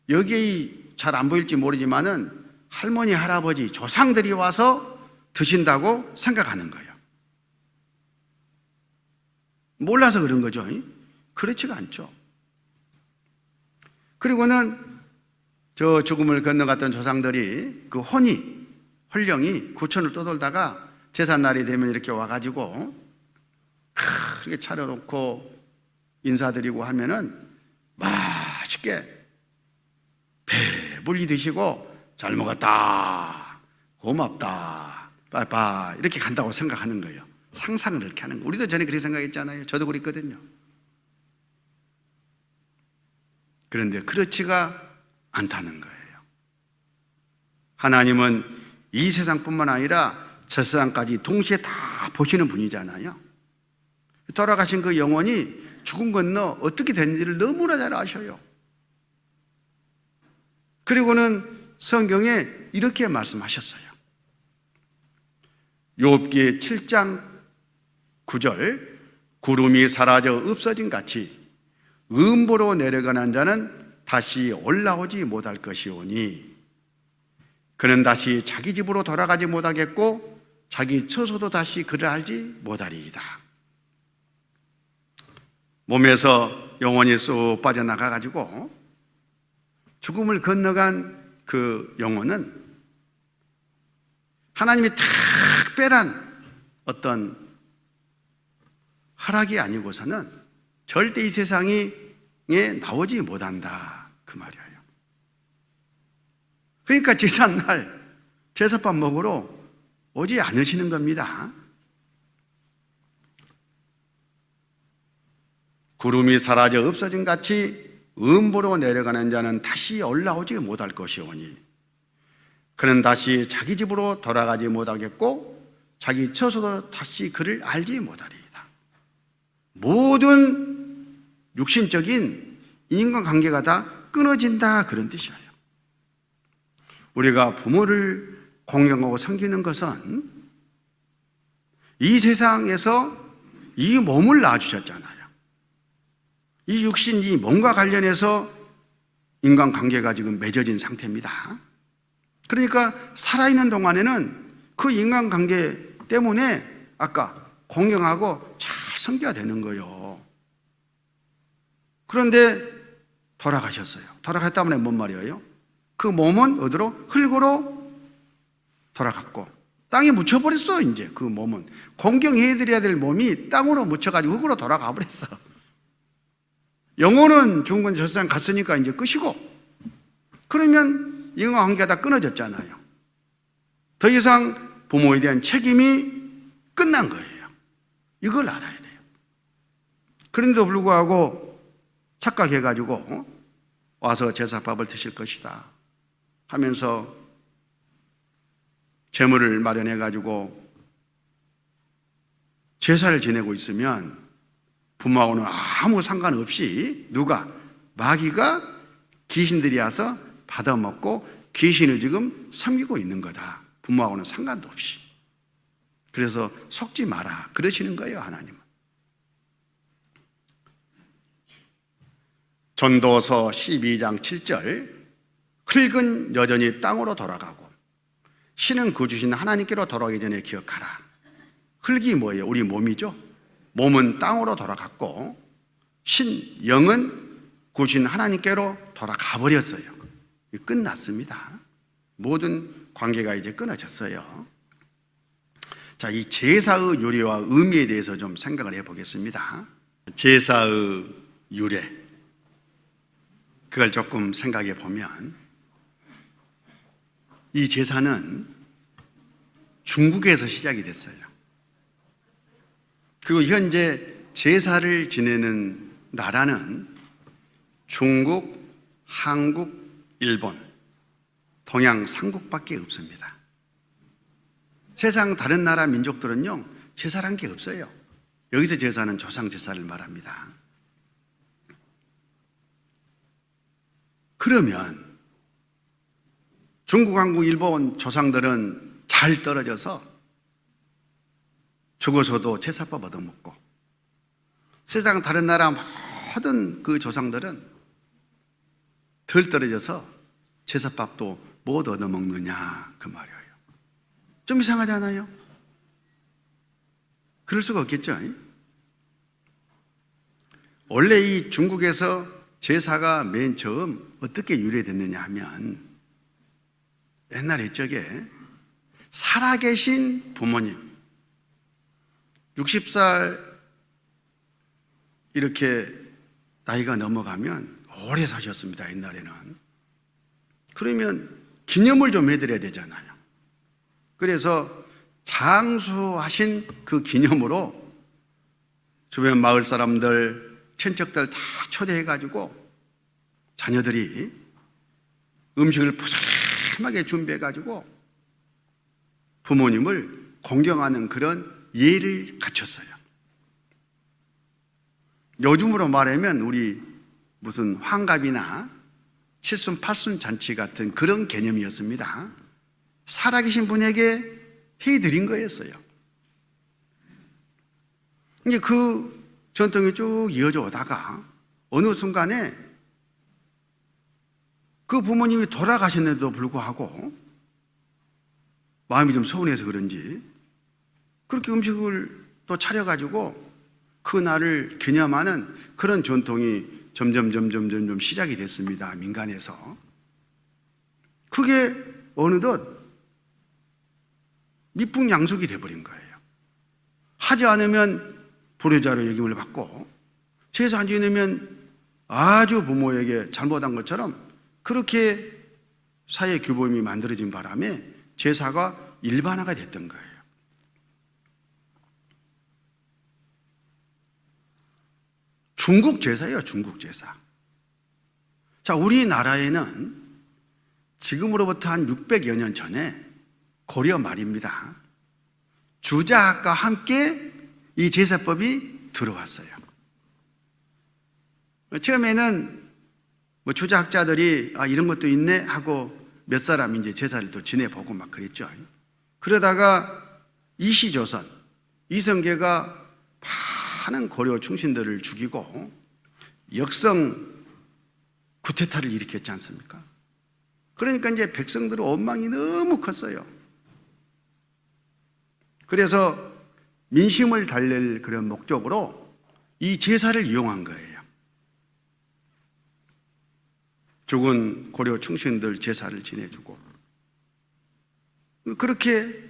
여기에 잘 안 보일지 모르지만은 할머니, 할아버지, 조상들이 와서 드신다고 생각하는 거예요. 몰라서 그런 거죠. 그렇지가 않죠. 그리고는 저 죽음을 건너갔던 조상들이 그 혼령이 구천을 떠돌다가 제삿날이 되면 이렇게 와가지고 이렇게 차려놓고 인사드리고 하면은 맛있게 배불리 드시고 잘 먹었다, 고맙다, 빠이빠이 이렇게 간다고 생각하는 거예요. 상상을 이렇게 하는 거예요. 우리도 전에 그렇게 생각했잖아요. 저도 그랬거든요. 그런데 그렇지가 않다는 거예요. 하나님은 이 세상뿐만 아니라 저 세상까지 동시에 다 보시는 분이잖아요. 돌아가신 그 영혼이 죽음 건너 어떻게 됐는지를 너무나 잘 아셔요. 그리고는 성경에 이렇게 말씀하셨어요. 욥기 7장 9절, 구름이 사라져 없어진 같이 음보로 내려가는 자는 다시 올라오지 못할 것이오니 그는 다시 자기 집으로 돌아가지 못하겠고 자기 처소도 다시 그를 알지 못하리이다. 몸에서 영혼이 쏙 빠져나가가지고 죽음을 건너간 그 영혼은 하나님이 특별한 어떤 허락이 아니고서는 절대 이 세상에 나오지 못한다, 그 말이에요. 그러니까 제삿날 제사밥 먹으러 오지 않으시는 겁니다. 구름이 사라져 없어진 같이 음보로 내려가는 자는 다시 올라오지 못할 것이오니 그는 다시 자기 집으로 돌아가지 못하겠고 자기 처소도 다시 그를 알지 못하리이다. 모든 육신적인 인간관계가 다 끊어진다, 그런 뜻이에요. 우리가 부모를 공경하고 섬기는 것은 이 세상에서 이 몸을 낳아주셨잖아요. 이 육신, 이 몸과 관련해서 인간관계가 지금 맺어진 상태입니다. 그러니까 살아있는 동안에는 그 인간관계 때문에 아까 공경하고 잘 섬겨야 되는 거예요. 그런데 돌아가셨어요. 돌아갔다면 뭔 말이에요? 그 몸은 어디로? 흙으로 돌아갔고 땅에 묻혀버렸어. 이제 그 몸은 공경해드려야 될 몸이 땅으로 묻혀가지고 흙으로 돌아가 버렸어. 영혼은 죽은 건 저 세상 갔으니까 이제 끝이고, 그러면 인간관계가 다 끊어졌잖아요. 더 이상 부모에 대한 책임이 끝난 거예요. 이걸 알아야 돼요. 그런데도 불구하고 착각해가지고 와서 제사밥을 드실 것이다 하면서 재물을 마련해가지고 제사를 지내고 있으면 부모하고는 아무 상관없이 누가? 마귀가, 귀신들이 와서 받아먹고 귀신을 지금 섬기고 있는 거다. 부모하고는 상관도 없이. 그래서 속지 마라, 그러시는 거예요, 하나님은. 전도서 12장 7절, 흙은 여전히 땅으로 돌아가고 신은 그 주신 하나님께로 돌아가기 전에 기억하라. 흙이 뭐예요? 우리 몸이죠. 몸은 땅으로 돌아갔고 영은 구신 하나님께로 돌아가 버렸어요. 끝났습니다. 모든 관계가 이제 끊어졌어요. 자, 이 제사의 유래와 의미에 대해서 좀 생각을 해보겠습니다. 제사의 유래, 그걸 조금 생각해 보면 이 제사는 중국에서 시작이 됐어요. 그리고 현재 제사를 지내는 나라는 중국, 한국, 일본, 동양 3국밖에 없습니다. 세상 다른 나라 민족들은요, 제사란 게 없어요. 여기서 제사는 조상 제사를 말합니다. 그러면 중국, 한국, 일본 조상들은 잘 떨어져서 죽어서도 제사밥 얻어먹고, 세상 다른 나라 모든 그 조상들은 덜 떨어져서 제사밥도 못 얻어먹느냐 그 말이에요. 좀 이상하잖아요. 그럴 수가 없겠죠. 원래 이 중국에서 제사가 맨 처음 어떻게 유래됐느냐 하면 옛날 옛적에 살아계신 부모님 60살 이렇게 나이가 넘어가면 오래 사셨습니다. 옛날에는. 그러면 기념을 좀 해드려야 되잖아요. 그래서 장수하신 그 기념으로 주변 마을 사람들, 친척들 다 초대해가지고 자녀들이 음식을 푸짐하게 준비해가지고 부모님을 공경하는 그런 예를 갖췄어요. 요즘으로 말하면 우리 무슨 환갑이나 칠순, 팔순 잔치 같은 그런 개념이었습니다. 살아계신 분에게 해드린 거였어요. 이제 그 전통이 쭉 이어져 오다가 어느 순간에 그 부모님이 돌아가셨는데도 불구하고 마음이 좀 서운해서 그런지 그렇게 음식을 또 차려가지고 그 날을 기념하는 그런 전통이 점점 시작이 됐습니다. 민간에서. 그게 어느덧 미풍양속이 돼버린 거예요. 하지 않으면 불효자로 여김을 받고 제사 안 지내면 아주 부모에게 잘못한 것처럼 그렇게 사회 규범이 만들어진 바람에 제사가 일반화가 됐던 거예요. 중국 제사예요, 중국 제사. 자, 우리나라에는 지금으로부터 한 600여 년 전에 고려 말입니다. 주자학과 함께 이 제사법이 들어왔어요. 처음에는 뭐 주자학자들이 이런 것도 있네 하고 몇 사람 이제 제사를 또 지내보고 막 그랬죠. 그러다가 이시조선, 이성계가 많은 고려 충신들을 죽이고 역성 구테타를 일으켰지 않습니까? 그러니까 이제 백성들의 원망이 너무 컸어요. 그래서 민심을 달랠 그런 목적으로 이 제사를 이용한 거예요. 죽은 고려 충신들 제사를 지내주고 그렇게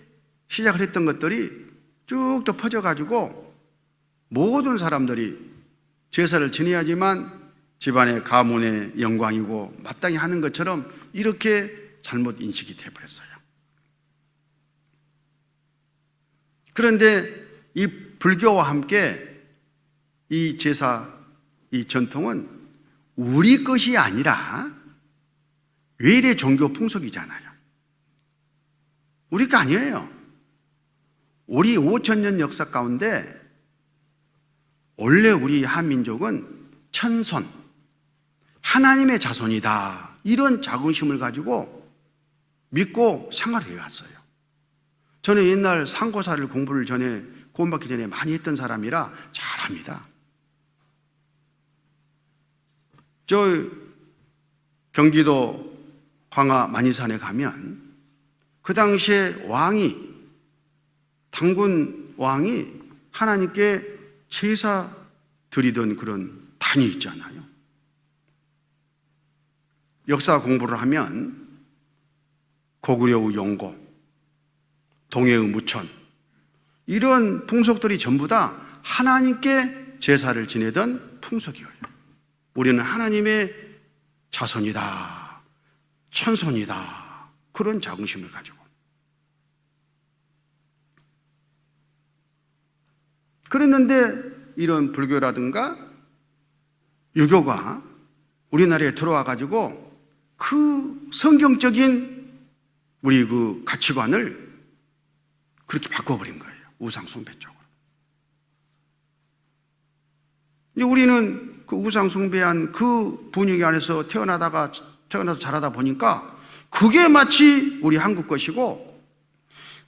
시작을 했던 것들이 쭉 또 퍼져가지고 모든 사람들이 제사를 지내야지만 집안의 가문의 영광이고 마땅히 하는 것처럼 이렇게 잘못 인식이 되어버렸어요. 그런데 이 불교와 함께 이 제사, 이 전통은 우리 것이 아니라 외래 종교 풍속이잖아요. 우리 거 아니에요. 우리 5,000년 역사 가운데 원래 우리 한민족은 천손, 하나님의 자손이다. 이런 자긍심을 가지고 믿고 생활을 해왔어요. 저는 옛날 상고사를 공부를 전에, 구원받기 전에 많이 했던 사람이라 잘합니다. 저 경기도 광화 만이산에 가면 그 당시에 왕이, 당군 왕이 하나님께 제사 드리던 그런 단이 있잖아요. 역사 공부를 하면 고구려의 용고, 동해의 무천, 이런 풍속들이 전부 다 하나님께 제사를 지내던 풍속이에요. 우리는 하나님의 자손이다, 천손이다, 그런 자긍심을 가지고. 그랬는데 이런 불교라든가 유교가 우리나라에 들어와 가지고 그 성경적인 우리 그 가치관을 그렇게 바꿔버린 거예요. 우상 숭배 쪽으로. 우리는 그 우상 숭배한 그 분위기 안에서 태어나서 자라다 보니까 그게 마치 우리 한국 것이고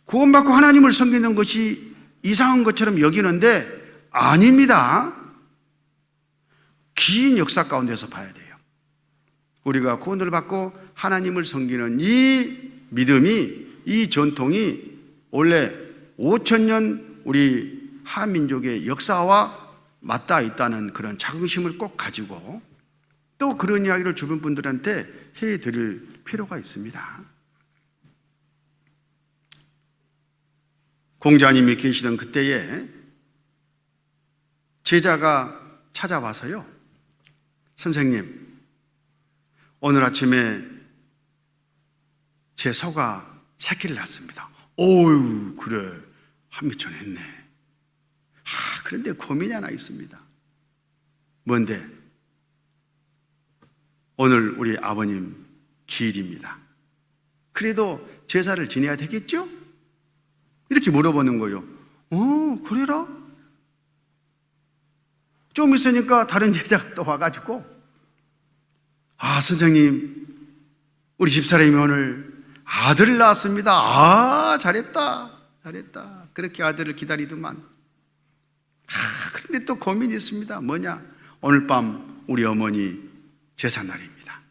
구원받고 하나님을 섬기는 것이 이상한 것처럼 여기는데 아닙니다. 긴 역사 가운데서 봐야 돼요. 우리가 구원을 받고 하나님을 섬기는 이 믿음이, 이 전통이 원래 5,000년 우리 한민족의 역사와 맞닿아 있다는 그런 자긍심을 꼭 가지고 또 그런 이야기를 주변 분들한테 해드릴 필요가 있습니다. 공자님이 계시던 그때에 제자가 찾아와서요, 선생님, 오늘 아침에 제 소가 새끼를 낳습니다. 오유, 그래, 한미천 했네. 그런데 고민이 하나 있습니다. 뭔데? 오늘 우리 아버님 기일입니다. 그래도 제사를 지내야 되겠죠? 이렇게 물어보는 거예요. 그래라? 좀 있으니까 다른 제자가 또 와가지고, 선생님, 우리 집사람이 오늘 아들을 낳았습니다. 잘했다. 그렇게 아들을 기다리더만. 그런데 또 고민이 있습니다. 뭐냐? 오늘 밤 우리 어머니 제삿날입니다.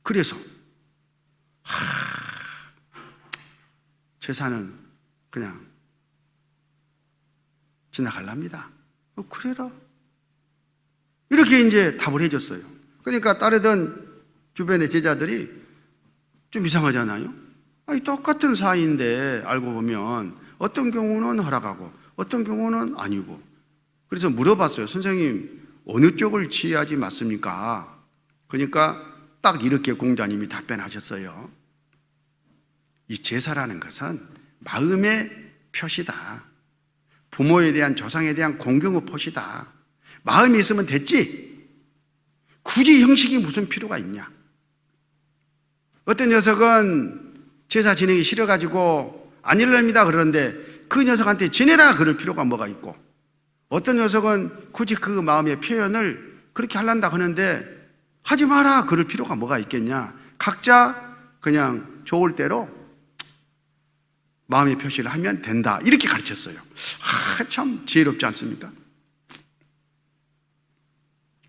그래서 제사는 그냥 지나갈랍니다. 그래라. 이렇게 이제 답을 해줬어요. 그러니까 따르던 주변의 제자들이 좀 이상하잖아요. 똑같은 사이인데 알고 보면 어떤 경우는 허락하고 어떤 경우는 아니고. 그래서 물어봤어요. 선생님, 어느 쪽을 취해야지 맞습니까? 그러니까 딱 이렇게 공자님이 답변하셨어요. 이 제사라는 것은 마음의 표시다. 부모에 대한, 조상에 대한 공경의 표시다. 마음이 있으면 됐지. 굳이 형식이 무슨 필요가 있냐. 어떤 녀석은 제사 지내기 싫어가지고 안 일랍니다 그러는데 그 녀석한테 지내라 그럴 필요가 뭐가 있고, 어떤 녀석은 굳이 그 마음의 표현을 그렇게 하란다 하는데 하지 마라 그럴 필요가 뭐가 있겠냐. 각자 그냥 좋을 대로 마음의 표시를 하면 된다, 이렇게 가르쳤어요. 참 지혜롭지 않습니까?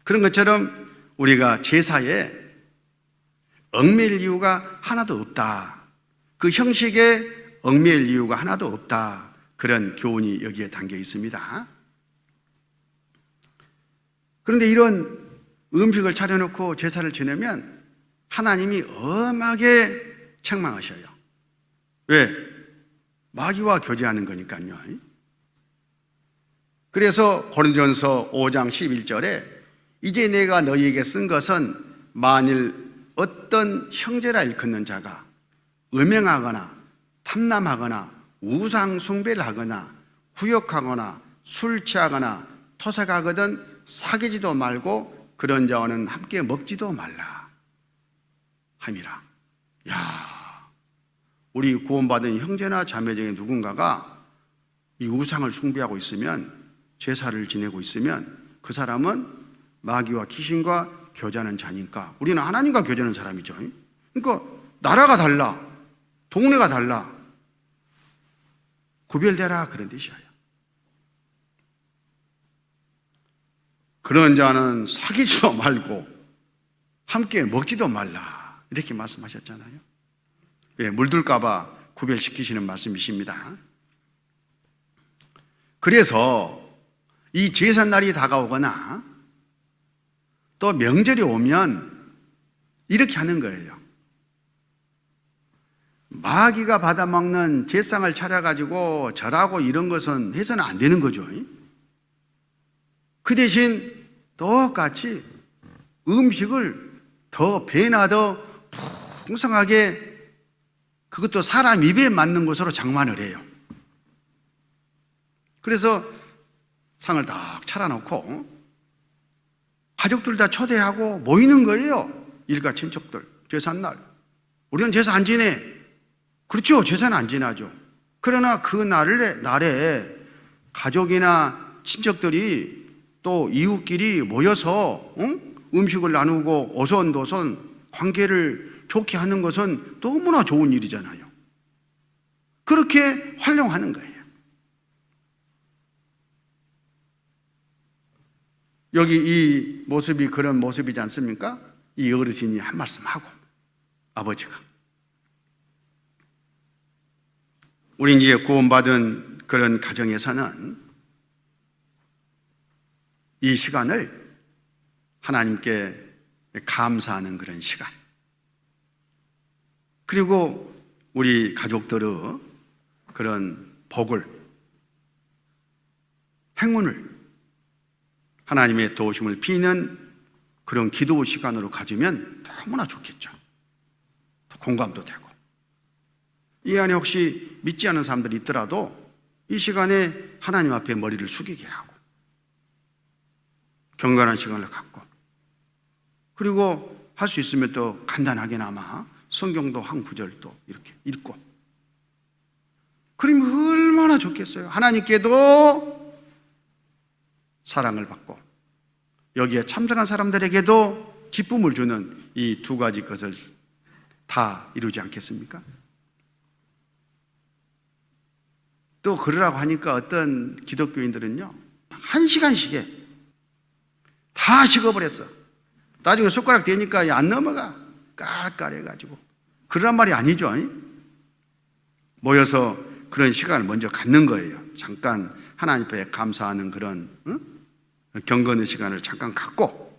그런 것처럼 우리가 제사에 얽매일 이유가 하나도 없다. 그 형식에 얽매일 이유가 하나도 없다. 그런 교훈이 여기에 담겨 있습니다. 그런데 이런 음식을 차려놓고 제사를 지내면 하나님이 엄하게 책망하셔요. 왜? 마귀와 교제하는 거니까요. 그래서 고린도전서 5장 11절에 이제 내가 너희에게 쓴 것은 만일 어떤 형제라 일컫는 자가 음행하거나 탐남하거나 우상 숭배를 하거나 후욕하거나 술 취하거나 토색하거든 사귀지도 말고 그런 자와는 함께 먹지도 말라 함이라. 우리 구원받은 형제나 자매 중에 누군가가 이 우상을 숭배하고 있으면, 제사를 지내고 있으면 그 사람은 마귀와 귀신과 교제하는 자니까 우리는 하나님과 교제하는 사람이죠. 그러니까 나라가 달라, 동네가 달라, 구별되라 그런 뜻이에요. 그런 자는 사귀지도 말고 함께 먹지도 말라 이렇게 말씀하셨잖아요. 물들까 봐 구별시키시는 말씀이십니다. 그래서 이 제삿날이 다가오거나 또 명절이 오면 이렇게 하는 거예요. 마귀가 받아먹는 제상을 차려가지고 절하고 이런 것은 해서는 안 되는 거죠. 그 대신 똑같이 음식을 더 배나 더 풍성하게, 그것도 사람 입에 맞는 것으로 장만을 해요. 그래서 상을 딱 차려놓고 가족들 다 초대하고 모이는 거예요. 일가 친척들, 제삿날. 우리는 제사 안 지내. 그렇죠, 제사는 안 지나죠. 그러나 그 날에 가족이나 친척들이 또 이웃끼리 모여서 음식을 나누고 오손도손 관계를 좋게 하는 것은 너무나 좋은 일이잖아요. 그렇게 활용하는 거예요. 여기 이 모습이 그런 모습이지 않습니까? 이 어르신이 한 말씀하고, 아버지가. 우리 이제 구원받은 그런 가정에서는 이 시간을 하나님께 감사하는 그런 시간, 그리고 우리 가족들의 그런 복을, 행운을, 하나님의 도우심을 비는 그런 기도 시간으로 가지면 너무나 좋겠죠. 공감도 되고. 이 안에 혹시 믿지 않는 사람들이 있더라도 이 시간에 하나님 앞에 머리를 숙이게 하고 경건한 시간을 갖고, 그리고 할 수 있으면 또 간단하게나마 성경도 한 구절 또 이렇게 읽고, 그러면 얼마나 좋겠어요. 하나님께도 사랑을 받고 여기에 참석한 사람들에게도 기쁨을 주는 이 두 가지 것을 다 이루지 않겠습니까? 또 그러라고 하니까 어떤 기독교인들은요, 1시간씩에 다 식어버렸어. 나중에 숟가락 대니까 안 넘어가. 깔깔해가지고. 그런 말이 아니죠. 모여서 그런 시간을 먼저 갖는 거예요. 잠깐 하나님 앞에 감사하는 그런 경건의 시간을 잠깐 갖고,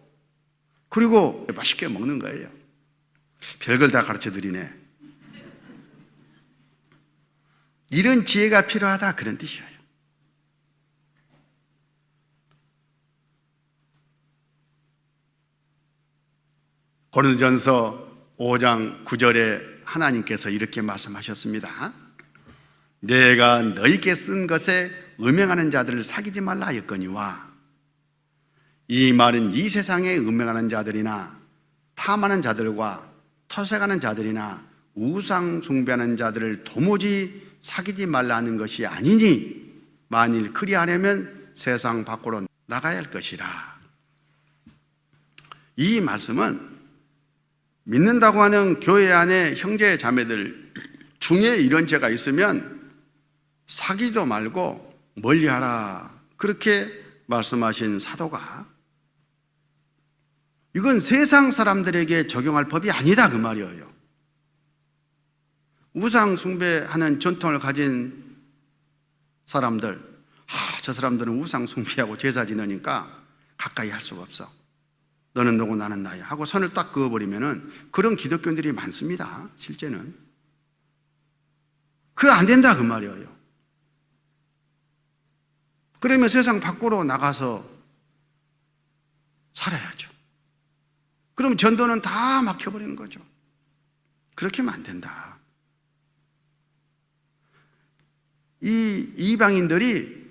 그리고 맛있게 먹는 거예요. 별걸 다 가르쳐 드리네. 이런 지혜가 필요하다, 그런 뜻이에요. 고린도전서 5장 9절에 하나님께서 이렇게 말씀하셨습니다. 내가 너희께 쓴 것에 음행하는 자들을 사귀지 말라 하였거니와, 이 말은 이 세상에 음행하는 자들이나 탐하는 자들과 토색하는 자들이나 우상 숭배하는 자들을 도무지 사귀지 말라는 것이 아니니, 만일 그리하려면 세상 밖으로 나가야 할 것이라. 이 말씀은 믿는다고 하는 교회 안에 형제 자매들 중에 이런 죄가 있으면 사귀지도 말고 멀리하라, 그렇게 말씀하신 사도가, 이건 세상 사람들에게 적용할 법이 아니다, 그 말이에요. 우상 숭배하는 전통을 가진 사람들, 저 사람들은 우상 숭배하고 제사 지내니까 가까이 할 수가 없어. 너는 누구 나는 나야 하고 선을 딱 그어버리면은 그런 기독교인들이 많습니다. 실제는 그거 안 된다, 그 말이에요. 그러면 세상 밖으로 나가서 살아야죠. 그럼 전도는 다 막혀버리는 거죠. 그렇게 하면 안 된다. 이 이방인들이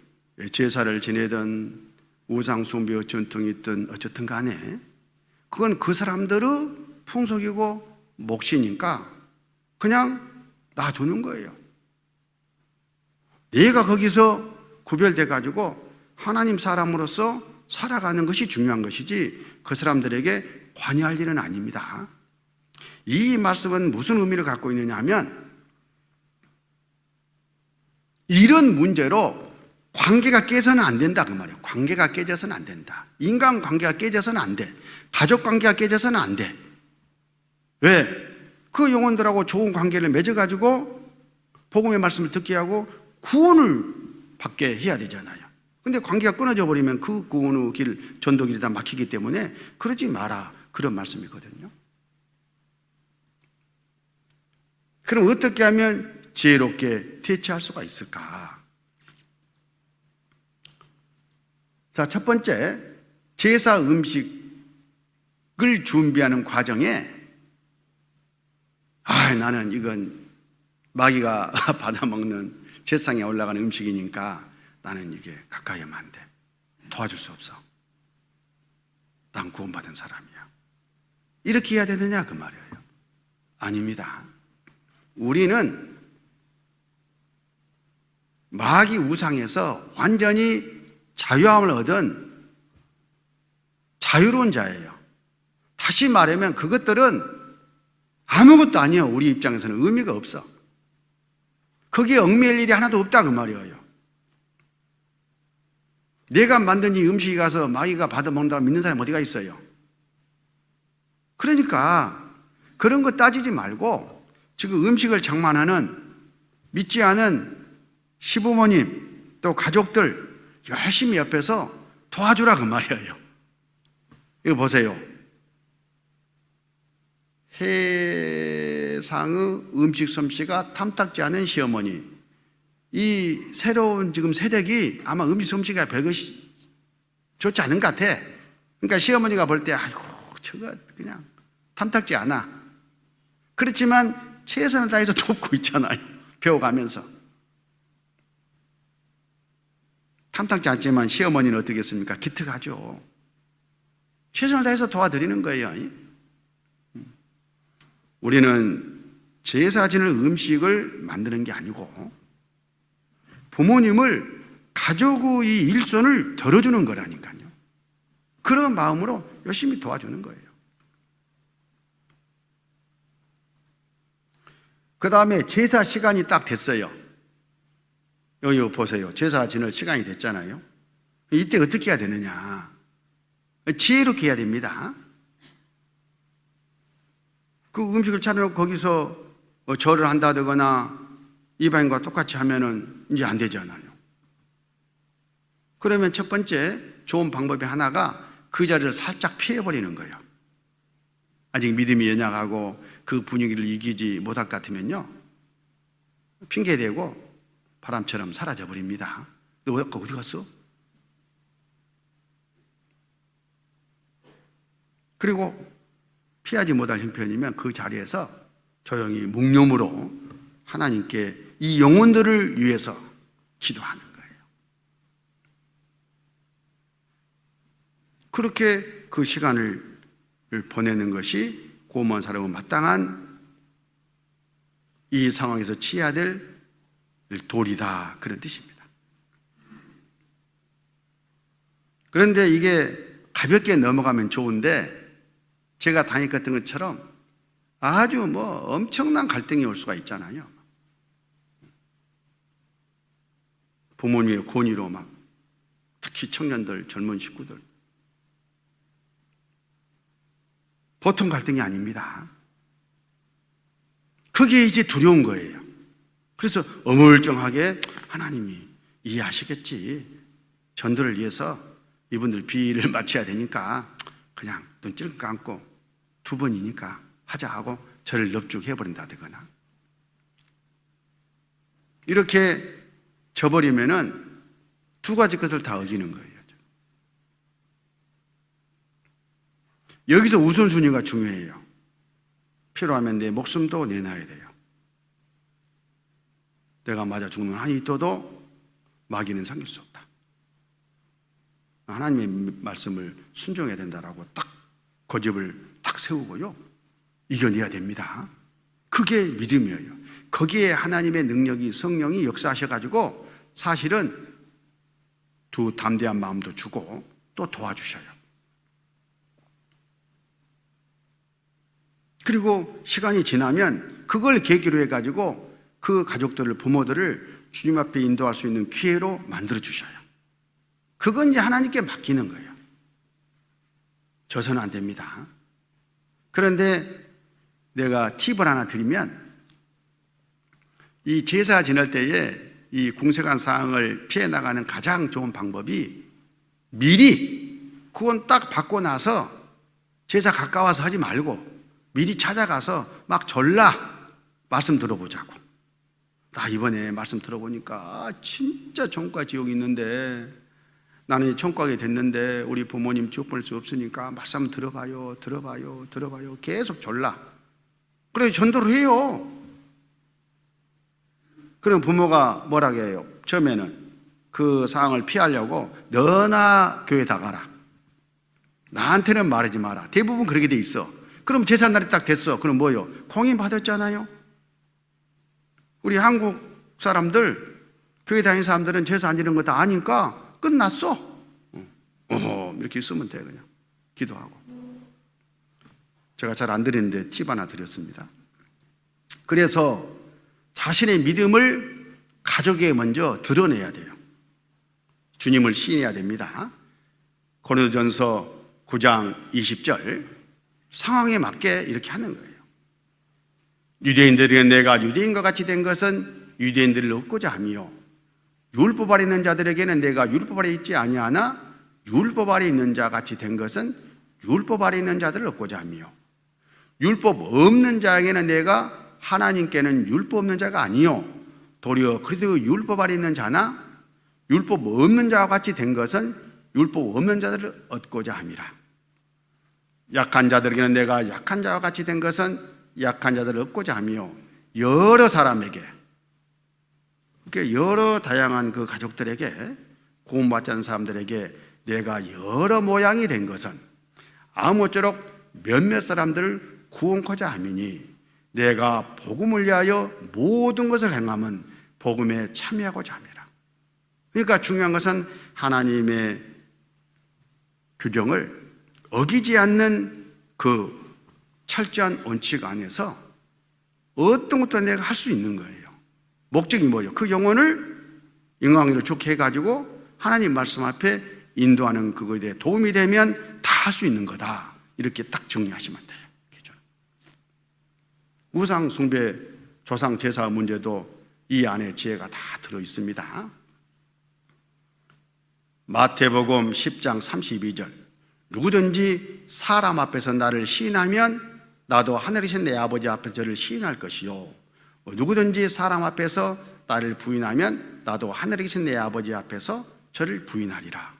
제사를 지내든 우상 숭배 전통이 있든 어쨌든 간에 그건 그 사람들의 풍속이고 몫이니까 그냥 놔두는 거예요. 내가 거기서 구별돼 가지고 하나님 사람으로서 살아가는 것이 중요한 것이지 그 사람들에게 관여할 일은 아닙니다. 이 말씀은 무슨 의미를 갖고 있느냐 하면, 이런 문제로 관계가 깨져서는 안 된다, 그 말이에요. 관계가 깨져서는 안 된다. 인간 관계가 깨져서는 안 돼. 가족 관계가 깨져서는 안 돼. 왜? 그 영혼들하고 좋은 관계를 맺어가지고 복음의 말씀을 듣게 하고 구원을 받게 해야 되잖아요. 근데 관계가 끊어져 버리면 그 구원의 길, 전도길이 다 막히기 때문에 그러지 마라, 그런 말씀이거든요. 그럼 어떻게 하면 지혜롭게 대처할 수가 있을까? 자, 첫 번째, 제사 음식을 준비하는 과정에 나는 이건 마귀가 받아먹는 제상에 올라가는 음식이니까 나는 이게 가까이 하면 안 돼. 도와줄 수 없어. 난 구원받은 사람이야. 이렇게 해야 되느냐 그 말이에요. 아닙니다. 우리는 마귀 우상에서 완전히 자유함을 얻은 자유로운 자예요. 다시 말하면 그것들은 아무것도 아니에요. 우리 입장에서는 의미가 없어. 거기에 얽매일 일이 하나도 없다 그 말이에요. 내가 만든 이 음식이 가서 마귀가 받아먹는다고 믿는 사람이 어디가 있어요? 그러니까 그런 거 따지지 말고 지금 음식을 장만하는 믿지 않은 시부모님 또 가족들 열심히 옆에서 도와주라 그 말이에요. 이거 보세요. 해상의 음식 솜씨가 탐탁지 않은 시어머니. 이 새로운 지금 세대기 아마 음식 솜씨가 별것이 좋지 않은 것 같아. 그러니까 시어머니가 볼 때 아이고 저거 그냥 탐탁지 않아. 그렇지만 최선을 다해서 돕고 있잖아요. 배워가면서. 탐탁지 않지만 시어머니는 어떻겠습니까? 기특하죠. 최선을 다해서 도와드리는 거예요. 우리는 제사 지낼 음식을 만드는 게 아니고 부모님을 가족의 일손을 덜어주는 거라니까요. 그런 마음으로 열심히 도와주는 거예요. 그 다음에 제사 시간이 딱 됐어요. 여기 보세요. 제사 지낼 시간이 됐잖아요. 이때 어떻게 해야 되느냐? 지혜롭게 해야 됩니다. 그 음식을 차려놓고 거기서 절을 한다거나 이방인과 똑같이 하면은 이제 안 되잖아요. 그러면 첫 번째 좋은 방법이 하나가 그 자리를 살짝 피해버리는 거예요. 아직 믿음이 연약하고 그 분위기를 이기지 못할 것 같으면요, 핑계대고 바람처럼 사라져버립니다. 너 어디 갔어? 그리고 피하지 못할 형편이면 그 자리에서 조용히 묵념으로 하나님께 이 영혼들을 위해서 기도하는 거예요. 그렇게 그 시간을 보내는 것이 고마운 사람은 마땅한 이 상황에서 취해야 될 도리다, 그런 뜻입니다. 그런데 이게 가볍게 넘어가면 좋은데 제가 당했던 것처럼 아주 엄청난 갈등이 올 수가 있잖아요. 부모님의 권위로 막, 특히 청년들, 젊은 식구들. 보통 갈등이 아닙니다. 그게 이제 두려운 거예요. 그래서 어물쩡하게 하나님이 이해하시겠지. 전도를 위해서 이분들 비위를 맞춰야 되니까 그냥 눈 찔끔 감고 2번이니까 하자 하고 저를 넙죽해버린다거나 이렇게 져버리면은 2가지 것을 다 어기는 거예요. 여기서 우선순위가 중요해요. 필요하면 내 목숨도 내놔야 돼요. 내가 맞아 죽는 한이 있어도 마귀는 삼킬 수 없다. 하나님의 말씀을 순종해야 된다라고 딱 고집을 딱 세우고요, 이겨내야 됩니다. 그게 믿음이에요. 거기에 하나님의 능력이, 성령이 역사하셔가지고 사실은 두 담대한 마음도 주고 또 도와주셔요. 그리고 시간이 지나면 그걸 계기로 해가지고 그 가족들을, 부모들을 주님 앞에 인도할 수 있는 기회로 만들어 주셔요. 그건 이제 하나님께 맡기는 거예요. 져서는 안 됩니다. 그런데 내가 팁을 하나 드리면, 이 제사 지낼 때에 이 궁색한 상황을 피해 나가는 가장 좋은 방법이 미리 그건 딱 받고 나서 제사 가까워서 하지 말고 미리 찾아가서 막 졸라 말씀 들어보자고. 나 이번에 말씀 들어보니까 진짜 종과 지옥이 있는데 나는 천국 가게 됐는데 우리 부모님 지옥 보낼 수 없으니까 말씀 들어봐요. 계속 졸라. 그래서 전도를 해요. 그럼 부모가 뭐라고 해요? 처음에는 그 상황을 피하려고 너나 교회 다 가라. 나한테는 말하지 마라. 대부분 그렇게 돼 있어. 그럼 제삿날이 딱 됐어. 그럼 뭐요? 공인 받았잖아요. 우리 한국 사람들, 교회 다니는 사람들은 제사 안 지는 거 다 아니까 끝났어. 이렇게 있으면 돼. 그냥 기도하고. 제가 잘 안 드리는데 팁 하나 드렸습니다. 그래서 자신의 믿음을 가족에 먼저 드러내야 돼요. 주님을 시인해야 됩니다. 고린도전서 9장 20절 상황에 맞게 이렇게 하는 거예요. 유대인들에게 내가 유대인과 같이 된 것은 유대인들을 얻고자 하며 율법 아래 있는 자들에게는 내가 율법 아래 있지 아니하나 율법 아래 있는 자 같이 된 것은 율법 아래 있는 자들을 얻고자 하며 율법 없는 자에게는 내가 하나님께는 율법 없는 자가 아니요 도리어 그래도 율법 아래 있는 자나 율법 없는 자와 같이 된 것은 율법 없는 자들을 얻고자 함이라. 약한 자들에게는 내가 약한 자와 같이 된 것은 약한 자들을 얻고자 하며 여러 사람에게, 여러 다양한 그 가족들에게, 구원받지 않은 사람들에게 내가 여러 모양이 된 것은 아무쪼록 몇몇 사람들을 구원코자 함이니 내가 복음을 위하여 모든 것을 행함은 복음에 참여하고자 함이라. 그러니까 중요한 것은 하나님의 규정을 어기지 않는 그 철저한 원칙 안에서 어떤 것도 내가 할 수 있는 거예요. 목적이 뭐예요? 그 영혼을 인간관계를 좋게 해가지고 하나님 말씀 앞에 인도하는 그거에 대해 도움이 되면 다 할 수 있는 거다. 이렇게 딱 정리하시면 돼요. 우상 숭배, 조상 제사 문제도 이 안에 지혜가 다 들어 있습니다. 마태복음 10장 32절 누구든지 사람 앞에서 나를 시인하면 나도 하늘에 계신 내 아버지 앞에서 저를 시인할 것이요 누구든지 사람 앞에서 나를 부인하면 나도 하늘에 계신 내 아버지 앞에서 저를 부인하리라.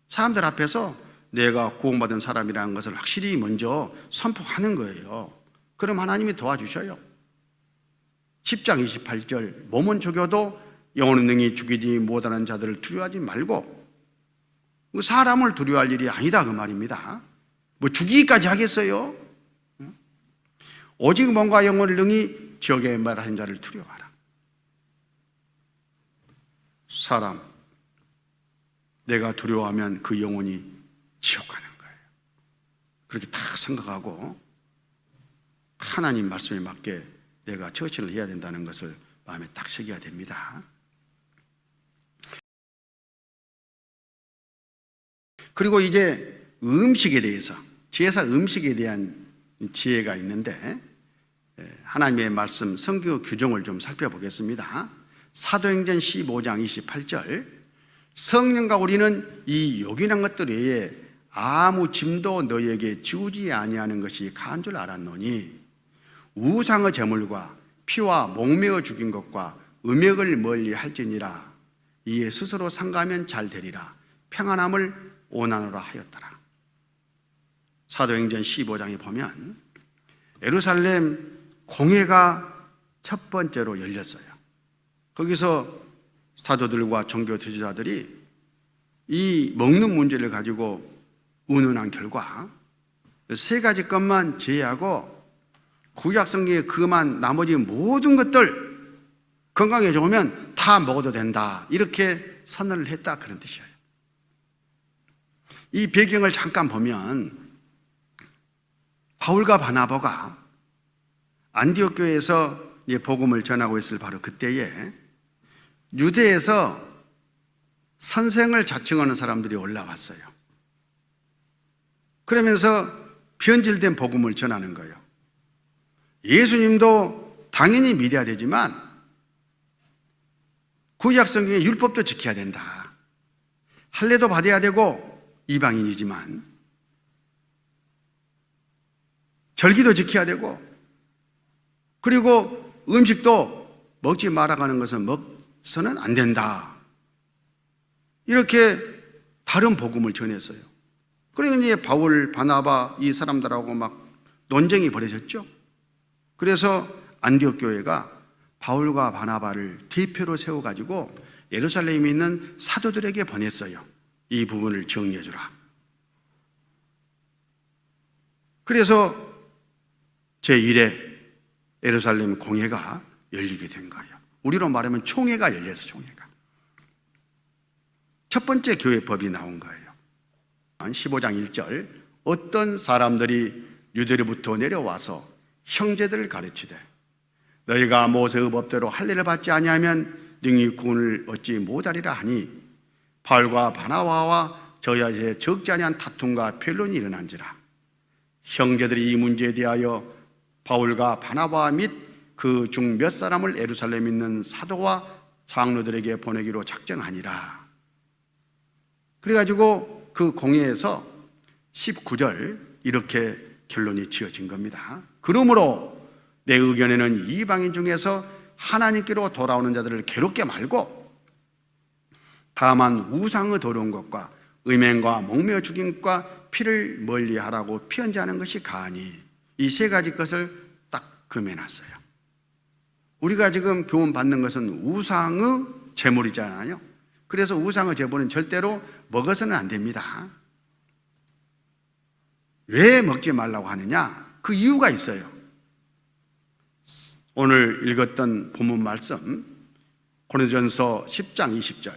사람들 앞에서 내가 구원받은 사람이라는 것을 확실히 먼저 선포하는 거예요. 그럼 하나님이 도와주셔요. 10장 28절 몸은 죽여도 영혼은 능히 죽이지 못하는 자들을 두려워하지 말고, 사람을 두려워할 일이 아니다 그 말입니다. 뭐 죽이기까지 하겠어요? 오직 몸과 영혼을 능히 지옥에 멸하신 자를 두려워하라. 사람, 내가 두려워하면 그 영혼이 지옥 가는 거예요. 그렇게 딱 생각하고 하나님 말씀에 맞게 내가 처신을 해야 된다는 것을 마음에 딱 새겨야 됩니다. 그리고 이제 음식에 대해서, 제사 음식에 대한 지혜가 있는데 하나님의 말씀 성경 규정을 좀 살펴보겠습니다. 사도행전 15장 28절 성령과 우리는 이 요긴한 것들 외에 아무 짐도 너희에게 지우지 아니하는 것이 가한 줄 알았노니 우상의 제물과 피와 목매어 죽인 것과 음욕을 멀리 할지니라. 이에 스스로 상가하면 잘 되리라. 평안함을 원하노라 하였더라. 사도행전 15장에 보면 예루살렘 공회가 첫 번째로 열렸어요. 거기서 사도들과 종교 지도자들이 이 먹는 문제를 가지고 의논한 결과 세 가지 것만 제외하고 구약 성경에 그만 나머지 모든 것들 건강에 좋으면 다 먹어도 된다, 이렇게 선언을 했다, 그런 뜻이에요. 이 배경을 잠깐 보면 바울과 바나바가 안디옥 교회에서 복음을 전하고 있을 바로 그때에 유대에서 선생을 자청하는 사람들이 올라왔어요. 그러면서 변질된 복음을 전하는 거예요. 예수님도 당연히 믿어야 되지만 구약 성경의 율법도 지켜야 된다. 할례도 받아야 되고 이방인이지만 절기도 지켜야 되고, 그리고 음식도 먹지 말아가는 것은 먹어서는 안 된다. 이렇게 다른 복음을 전했어요. 그러니까 이제 바울, 바나바 이 사람들하고 막 논쟁이 벌어졌죠. 그래서 안디옥 교회가 바울과 바나바를 대표로 세워가지고 예루살렘에 있는 사도들에게 보냈어요. 이 부분을 정리해 주라. 그래서 제1회 예루살렘 공회가 열리게 된 거예요. 우리로 말하면 총회가 열려서 총회가. 첫 번째 교회법이 나온 거예요. 15장 1절 어떤 사람들이 유대로부터 내려와서 형제들을 가르치되 너희가 모세의 법대로 할례를 받지 아니하면 능히 구원을 얻지 못하리라 하니 바울과 바나바와 저희의 적지 아니한 다툼과 변론이 일어난지라. 형제들이 이 문제에 대하여 바울과 바나바 및 그 중 몇 사람을 예루살렘에 있는 사도와 장로들에게 보내기로 작정하니라. 그래가지고 그 공회에서 19절 이렇게 결론이 지어진 겁니다. 그러므로 내 의견에는 이방인 중에서 하나님께로 돌아오는 자들을 괴롭게 말고 다만 우상의 더러운 것과 음행과 목매어 죽인 것과 피를 멀리하라고 편지하는 것이 가하니 이 세 가지 것을 딱 금해놨어요. 우리가 지금 교훈 받는 것은 우상의 제물이잖아요. 그래서 우상의 제물은 절대로 먹어서는 안 됩니다. 왜 먹지 말라고 하느냐? 그 이유가 있어요. 오늘 읽었던 본문 말씀 고린도전서 10장 20절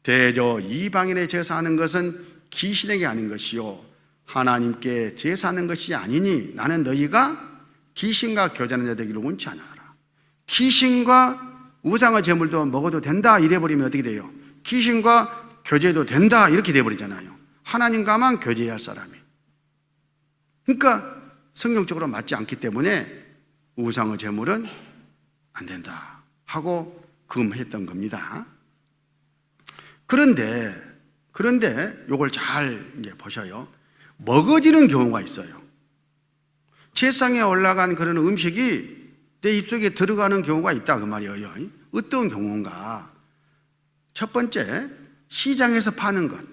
대저 이방인의 제사하는 것은 귀신에게 하는 것이요 하나님께 제사하는 것이 아니니 나는 너희가 귀신과 교제하는 자 되기를 원치 않아라. 귀신과 우상의 제물도 먹어도 된다 이래버리면 어떻게 돼요? 귀신과 교제도 된다 이렇게 돼버리잖아요. 하나님과만 교제해야 할 사람이. 그러니까 성경적으로 맞지 않기 때문에 우상의 제물은 안 된다 하고 금했던 겁니다. 그런데 이걸 잘 이제 보셔요. 먹어지는 경우가 있어요. 제상에 올라간 그런 음식이 내 입속에 들어가는 경우가 있다 그 말이에요. 어떤 경우인가? 첫 번째, 시장에서 파는 것.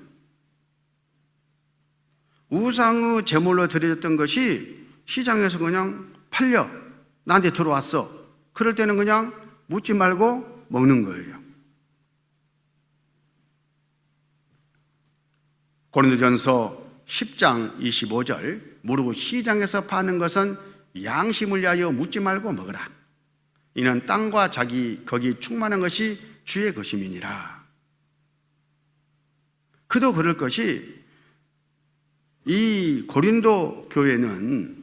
우상의 제물로 드려졌던 것이 시장에서 그냥 팔려 나한테 들어왔어. 그럴 때는 그냥 묻지 말고 먹는 거예요. 고린도전서 10장 25절 무릇 시장에서 파는 것은 양심을 위하여 묻지 말고 먹으라. 이는 땅과 자기 거기 충만한 것이 주의 것임이니라. 그도 그럴 것이 이 고린도 교회는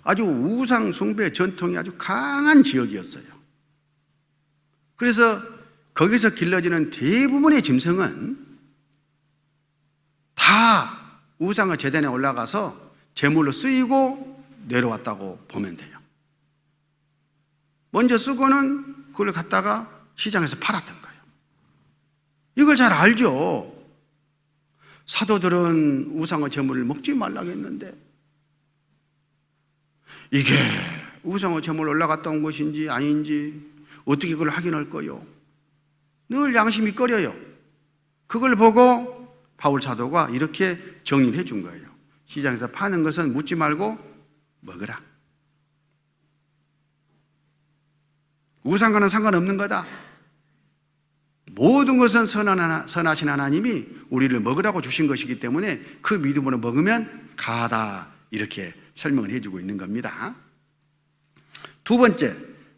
아주 우상 숭배 전통이 아주 강한 지역이었어요. 그래서 거기서 길러지는 대부분의 짐승은 다 우상의 제단에 올라가서 제물로 쓰이고 내려왔다고 보면 돼요. 먼저 쓰고는 그걸 갖다가 시장에서 팔았던 거예요. 이걸 잘 알죠. 사도들은 우상의 제물을 먹지 말라고 했는데 이게 우상의 제물 올라갔다 온 것인지 아닌지 어떻게 그걸 확인할 거요? 늘 양심이 꺼려요. 그걸 보고 바울 사도가 이렇게 정리를 해준 거예요. 시장에서 파는 것은 묻지 말고 먹으라. 우상과는 상관없는 거다. 모든 것은 선하신 하나님이 우리를 먹으라고 주신 것이기 때문에 그 믿음으로 먹으면 가하다 이렇게 설명을 해주고 있는 겁니다. 두 번째,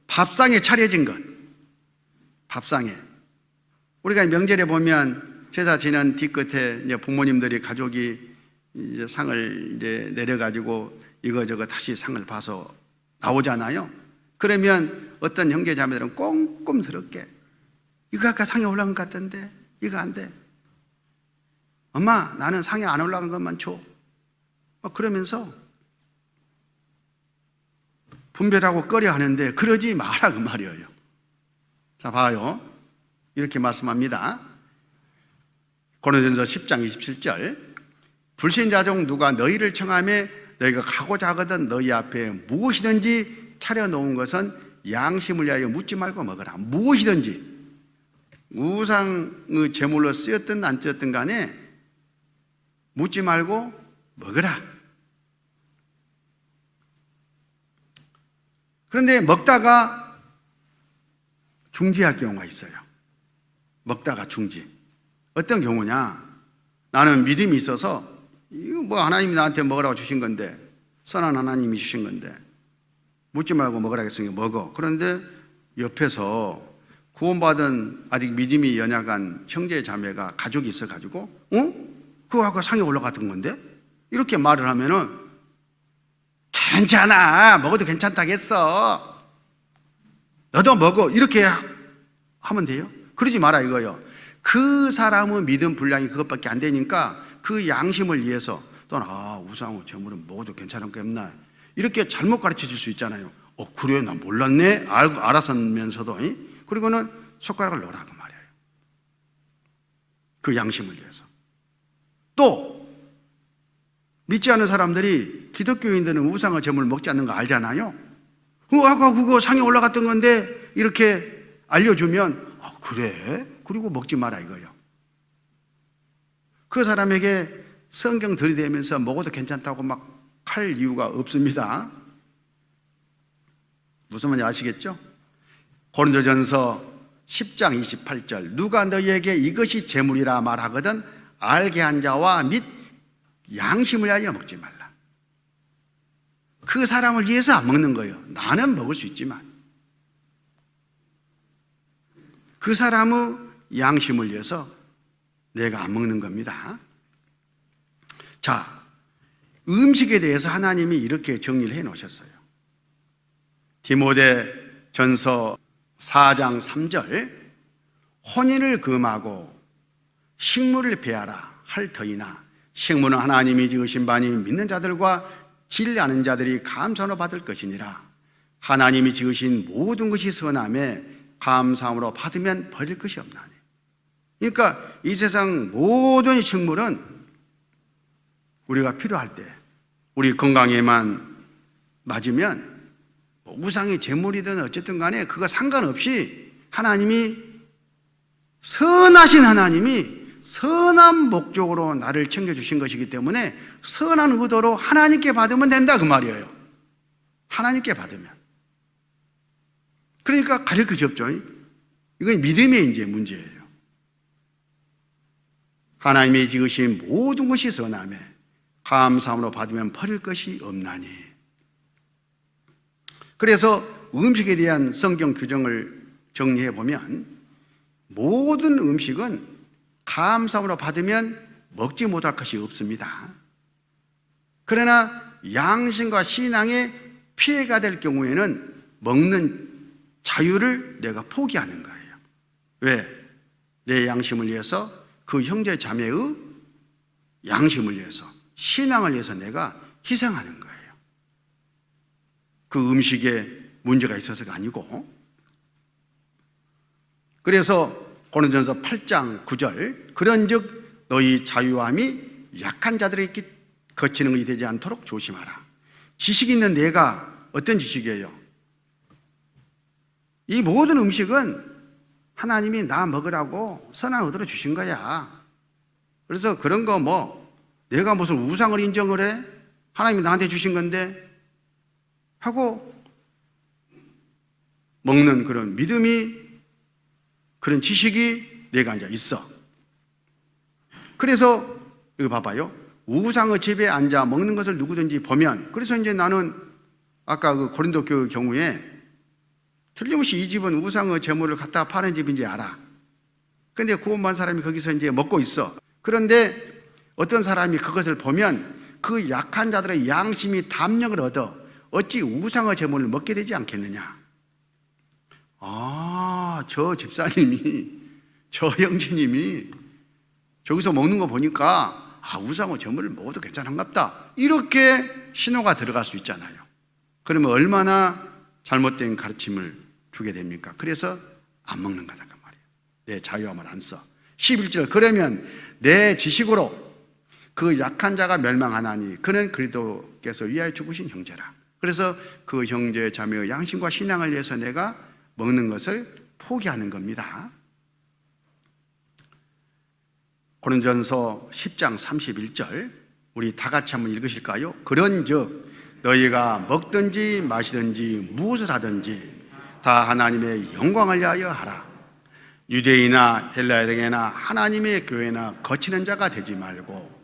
밥상에 차려진 것. 밥상에. 우리가 명절에 보면 제사 지낸 뒤끝에 이제 부모님들이 가족이 이제 상을 이제 내려가지고 이거저거 다시 상을 봐서 나오잖아요. 그러면 어떤 형제 자매들은 꼼꼼스럽게 이거 아까 상에 올라간 것 같던데 이거 안 돼. 엄마 나는 상에 안 올라간 것만 줘. 그러면서 분별하고 꺼려 하는데 그러지 마라 그 말이에요. 자 봐요. 이렇게 말씀합니다. 고린도전서 10장 27절 불신자 중 누가 너희를 청하며 너희가 가고자 하거든 너희 앞에 무엇이든지 차려놓은 것은 양심을 위하여 묻지 말고 먹으라. 무엇이든지 우상의 제물로 쓰였든 안 쓰였든 간에 묻지 말고 먹으라. 그런데 먹다가 중지할 경우가 있어요. 먹다가 중지. 어떤 경우냐? 나는 믿음이 있어서 이거 뭐 하나님이 나한테 먹으라고 주신 건데, 선한 하나님이 주신 건데 묻지 말고 먹으라 했으니까 먹어. 그런데 옆에서 구원받은 아직 믿음이 연약한 형제 자매가 가족이 있어가지고 그거 아까 상에 올라갔던 건데? 이렇게 말을 하면은 괜찮아, 먹어도 괜찮다겠어, 너도 먹어, 이렇게 하면 돼요? 그러지 마라 이거요. 그 사람은 믿음 분량이 그것밖에 안 되니까 그 양심을 위해서 또는 우상의 제물은 먹어도 괜찮겠나, 이렇게 잘못 가르쳐 줄 수 있잖아요. 그래, 나 몰랐네, 알았으면서도. 그리고는 손가락을 넣으라 그 말이에요. 그 양심을 위해서. 또 믿지 않는 사람들이, 기독교인들은 우상의 제물을 먹지 않는 거 알잖아요. 아까 그거 상에 올라갔던 건데 이렇게 알려주면 그래? 그리고 먹지 마라 이거예요. 그 사람에게 성경 들이대면서 먹어도 괜찮다고 막 할 이유가 없습니다. 무슨 말인지 아시겠죠? 고린도전서 10장 28절, 누가 너희에게 이것이 제물이라 말하거든 알게 한 자와 및 양심을 위하여 먹지 말라. 그 사람을 위해서 안 먹는 거예요. 나는 먹을 수 있지만 그 사람의 양심을 위해서 내가 안 먹는 겁니다. 자, 음식에 대해서 하나님이 이렇게 정리를 해 놓으셨어요. 디모데전서 4장 3절, 혼인을 금하고 식물을 배하라 할 터이나 식물은 하나님이 지으신 바니 믿는 자들과 진리 아는 자들이 감사로 받을 것이니라. 하나님이 지으신 모든 것이 선함에 감사함으로 받으면 버릴 것이 없나니. 그러니까 이 세상 모든 식물은 우리가 필요할 때, 우리 건강에만 맞으면 우상의 제물이든 어쨌든 간에 그거 상관없이 하나님이, 선하신 하나님이 선한 목적으로 나를 챙겨주신 것이기 때문에 선한 의도로 하나님께 받으면 된다 그 말이에요. 하나님께 받으면. 그러니까 가릴 것이 없죠. 이건 믿음의 이제 문제예요. 하나님이 지으신 모든 것이 선함에 감사함으로 받으면 버릴 것이 없나니. 그래서 음식에 대한 성경 규정을 정리해 보면 모든 음식은 감사함으로 받으면 먹지 못할 것이 없습니다. 그러나 양심과 신앙에 피해가 될 경우에는 먹는 자유를 내가 포기하는 거예요. 왜? 내 양심을 위해서, 그 형제 자매의 양심을 위해서, 신앙을 위해서 내가 희생하는 거예요. 그 음식에 문제가 있어서가 아니고. 그래서 고린도전서 8장 9절, 그런즉 너희 자유함이 약한 자들에게 거치는 것이 되지 않도록 조심하라. 지식 있는 내가, 어떤 지식이에요? 이 모든 음식은 하나님이 나 먹으라고 선한 의도로 주신 거야. 그래서 그런 거 뭐 내가 무슨 우상을 인정을 해? 하나님이 나한테 주신 건데 하고 먹는 그런 믿음이, 그런 지식이 내가 이제 있어. 그래서 이거 봐봐요. 우상의 집에 앉아 먹는 것을 누구든지 보면, 그래서 이제 나는 아까 그 고린도 교회 경우에 틀림없이 이 집은 우상의 제물을 갖다 파는 집인지 알아. 근데 구원받은 사람이 거기서 이제 먹고 있어. 그런데 어떤 사람이 그것을 보면 그 약한 자들의 양심이 담력을 얻어 어찌 우상의 제물을 먹게 되지 않겠느냐. 저 집사님이, 저 형제님이 저기서 먹는 거 보니까 우상의 제물을 먹어도 괜찮은갑다, 이렇게 신호가 들어갈 수 있잖아요. 그러면 얼마나 잘못된 가르침을 주게 됩니까? 그래서 안 먹는 거다 그 말이에요. 내 자유함을 안 써. 11절, 그러면 내 지식으로 그 약한 자가 멸망하나니 그는 그리스도께서 위하여 죽으신 형제라. 그래서 그 형제 자매의 양심과 신앙을 위해서 내가 먹는 것을 포기하는 겁니다. 고린도전서 10장 31절 우리 다 같이 한번 읽으실까요? 그런즉 너희가 먹든지 마시든지 무엇을 하든지 다 하나님의 영광을 위하여 하라. 유대인이나 헬라야 등에나 하나님의 교회나 거치는 자가 되지 말고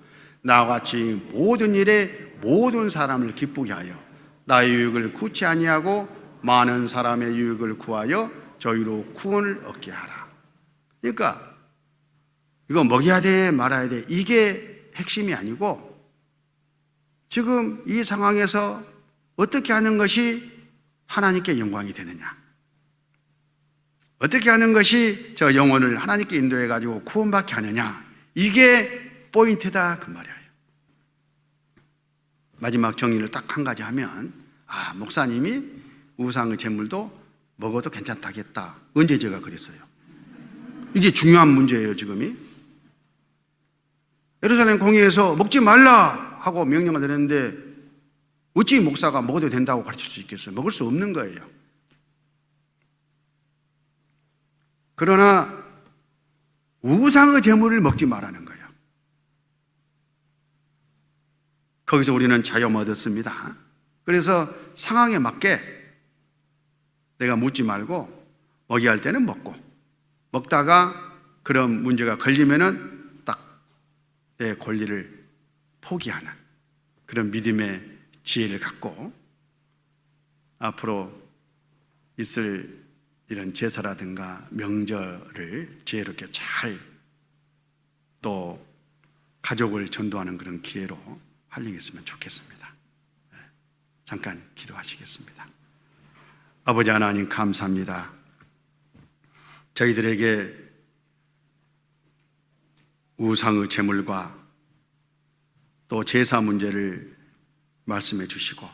나와 같이 모든 일에 모든 사람을 기쁘게 하여 나의 유익을 구치 아니하고 많은 사람의 유익을 구하여 저희로 구원을 얻게 하라. 그러니까 이거 먹여야 돼 말아야 돼 이게 핵심이 아니고 지금 이 상황에서 어떻게 하는 것이 하나님께 영광이 되느냐, 어떻게 하는 것이 저 영혼을 하나님께 인도해 가지고 구원받게 하느냐, 이게 포인트다 그 말이에요. 마지막 정리를 딱 한 가지 하면 목사님이 우상의 제물도 먹어도 괜찮다겠다. 언제 제가 그랬어요? 이게 중요한 문제예요. 지금이 예루살렘 공회에서 먹지 말라 하고 명령을 내렸는데 어찌 목사가 먹어도 된다고 가르칠 수 있겠어요? 먹을 수 없는 거예요. 그러나 우상의 제물을 먹지 말라는 거예요. 거기서 우리는 자유함을 얻었습니다. 그래서 상황에 맞게 내가 묻지 말고 먹여야 할 때는 먹고, 먹다가 그런 문제가 걸리면은 딱 내 권리를 포기하는 그런 믿음의 지혜를 갖고 앞으로 있을 이런 제사라든가 명절을 지혜롭게 잘 또 가족을 전도하는 그런 기회로 활용했으면 좋겠습니다. 잠깐 기도하시겠습니다. 아버지 하나님 감사합니다. 저희들에게 우상의 제물과 또 제사 문제를 말씀해 주시고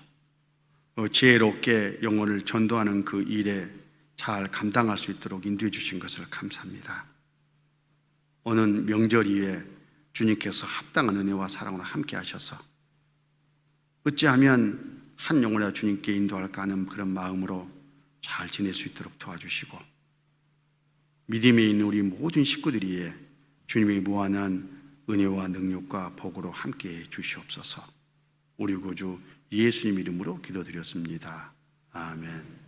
지혜롭게 영혼을 전도하는 그 일에 잘 감당할 수 있도록 인도해 주신 것을 감사합니다. 오는 명절 이후에 주님께서 합당한 은혜와 사랑으로 함께 하셔서 어찌하면 한 영혼이라 주님께 인도할까 하는 그런 마음으로 잘 지낼 수 있도록 도와주시고 믿음에 있는 우리 모든 식구들이 주님의 무한한 은혜와 능력과 복으로 함께해 주시옵소서. 우리 구주 예수님 이름으로 기도드렸습니다. 아멘.